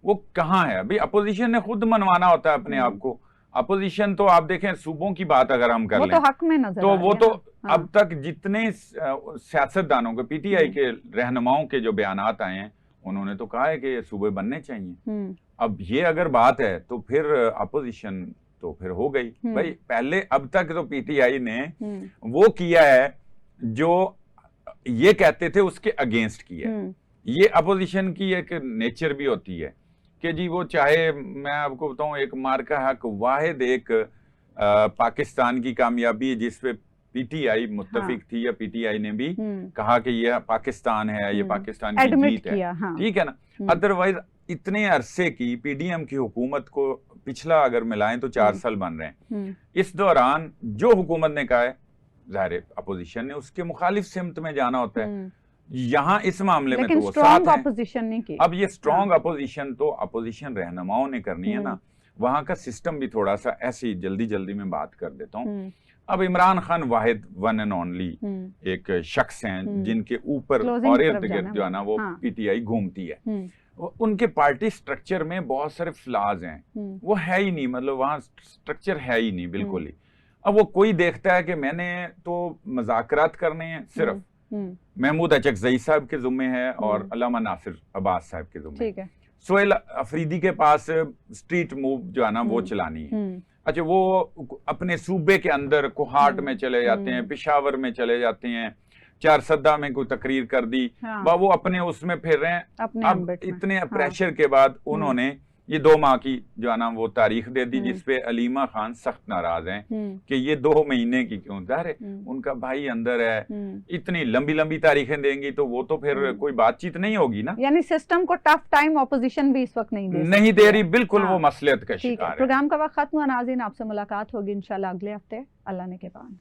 वो कहाँ है? अभी अपोजिशन ने खुद मनवाना होता है अपने आप को। अपोजिशन तो आप देखें, सूबों की बात अगर हम कर लें, तो हक में नजर तो वो तो हाँ। अब तक जितने सियासतदानों के, पीटीआई के रहनुमाओं के जो बयानात आए हैं, उन्होंने तो कहा है कि ये सूबे बनने चाहिए। अब ये अगर बात है तो फिर अपोजिशन तो फिर हो गई भाई। पहले अब तक तो पीटीआई ने वो किया है जो ये कहते थे उसके अगेंस्ट किया। ये अपोजिशन की एक नेचर भी होती है कि जी वो चाहे, मैं आपको बताऊं, एक मार्का हक वाहिद एक पाकिस्तान की कामयाबी जिसपे पीटीआई मुत्तफिक थी, या पीटीआई ने भी कहा कि ये पाकिस्तान है, ये पाकिस्तान की जीत है, ठीक है ना। अदरवाइज इतने अरसे की पीडीएम की हुकूमत को पिछला अगर मिलाएं तो 4 साल बन रहे हैं। इस दौरान जो हुकूमत ने कहा है, जाहिर अपोजिशन ने उसके मुखालिफ सिमत में जाना होता है। यहाँ इस मामले में तो वो साथ अपोजिशन नहीं की। अब ये स्ट्रॉन्ग अपोजिशन तो अपोजिशन रहनुमाओं ने करनी है ना, वहां का सिस्टम भी थोड़ा सा ऐसी जल्दी जल्दी में बात कर देता हूँ। अब इमरान खान वाहिद वन एंड ओनली एक शख्स हैं जिनके ऊपर और इर्द गिर्द जो है ना वो पीटीआई घूमती है। उनके पार्टी स्ट्रक्चर में बहुत सारे फ्लाज हैं, वो है ही नहीं, मतलब वहां स्ट्रक्चर है ही नहीं बिल्कुल ही। अब वो कोई देखता है कि मैंने तो मुज़ाकरात करने हैं, सिर्फ महमूद अचकजई साहब के जुम्मे है और अल्लामा नासिर अब्बास साहब के जुम्मे है। सोहेल अफरीदी के पास स्ट्रीट मूव जो है ना वो चलानी है। अच्छा, वो अपने सूबे के अंदर कोहाट में चले जाते हैं, पेशावर में चले जाते हैं, चारसद्दा में कोई तकरीर कर दी, वो अपने उसमें फिर रहे हैं। अब इतने प्रेशर के बाद उन्होंने ये 2 माह की जो है ना वो तारीख दे दी, जिसपे अलीमा खान सख्त नाराज हैं कि ये 2 महीने की क्यों। जाहिर है उनका भाई अंदर है, इतनी लंबी लंबी तारीखें देंगी तो वो तो फिर कोई बातचीत नहीं होगी ना। यानी सिस्टम को टफ टाइम अपोजिशन भी इस वक्त नहीं दे रही, बिल्कुल वो मसलियत का शिकार है। प्रोग्राम का वक्त खत्म हुआ नाज़रीन, आपसे मुलाकात होगी इंशाल्लाह अगले हफ्ते, अल्लाह ने के बाद।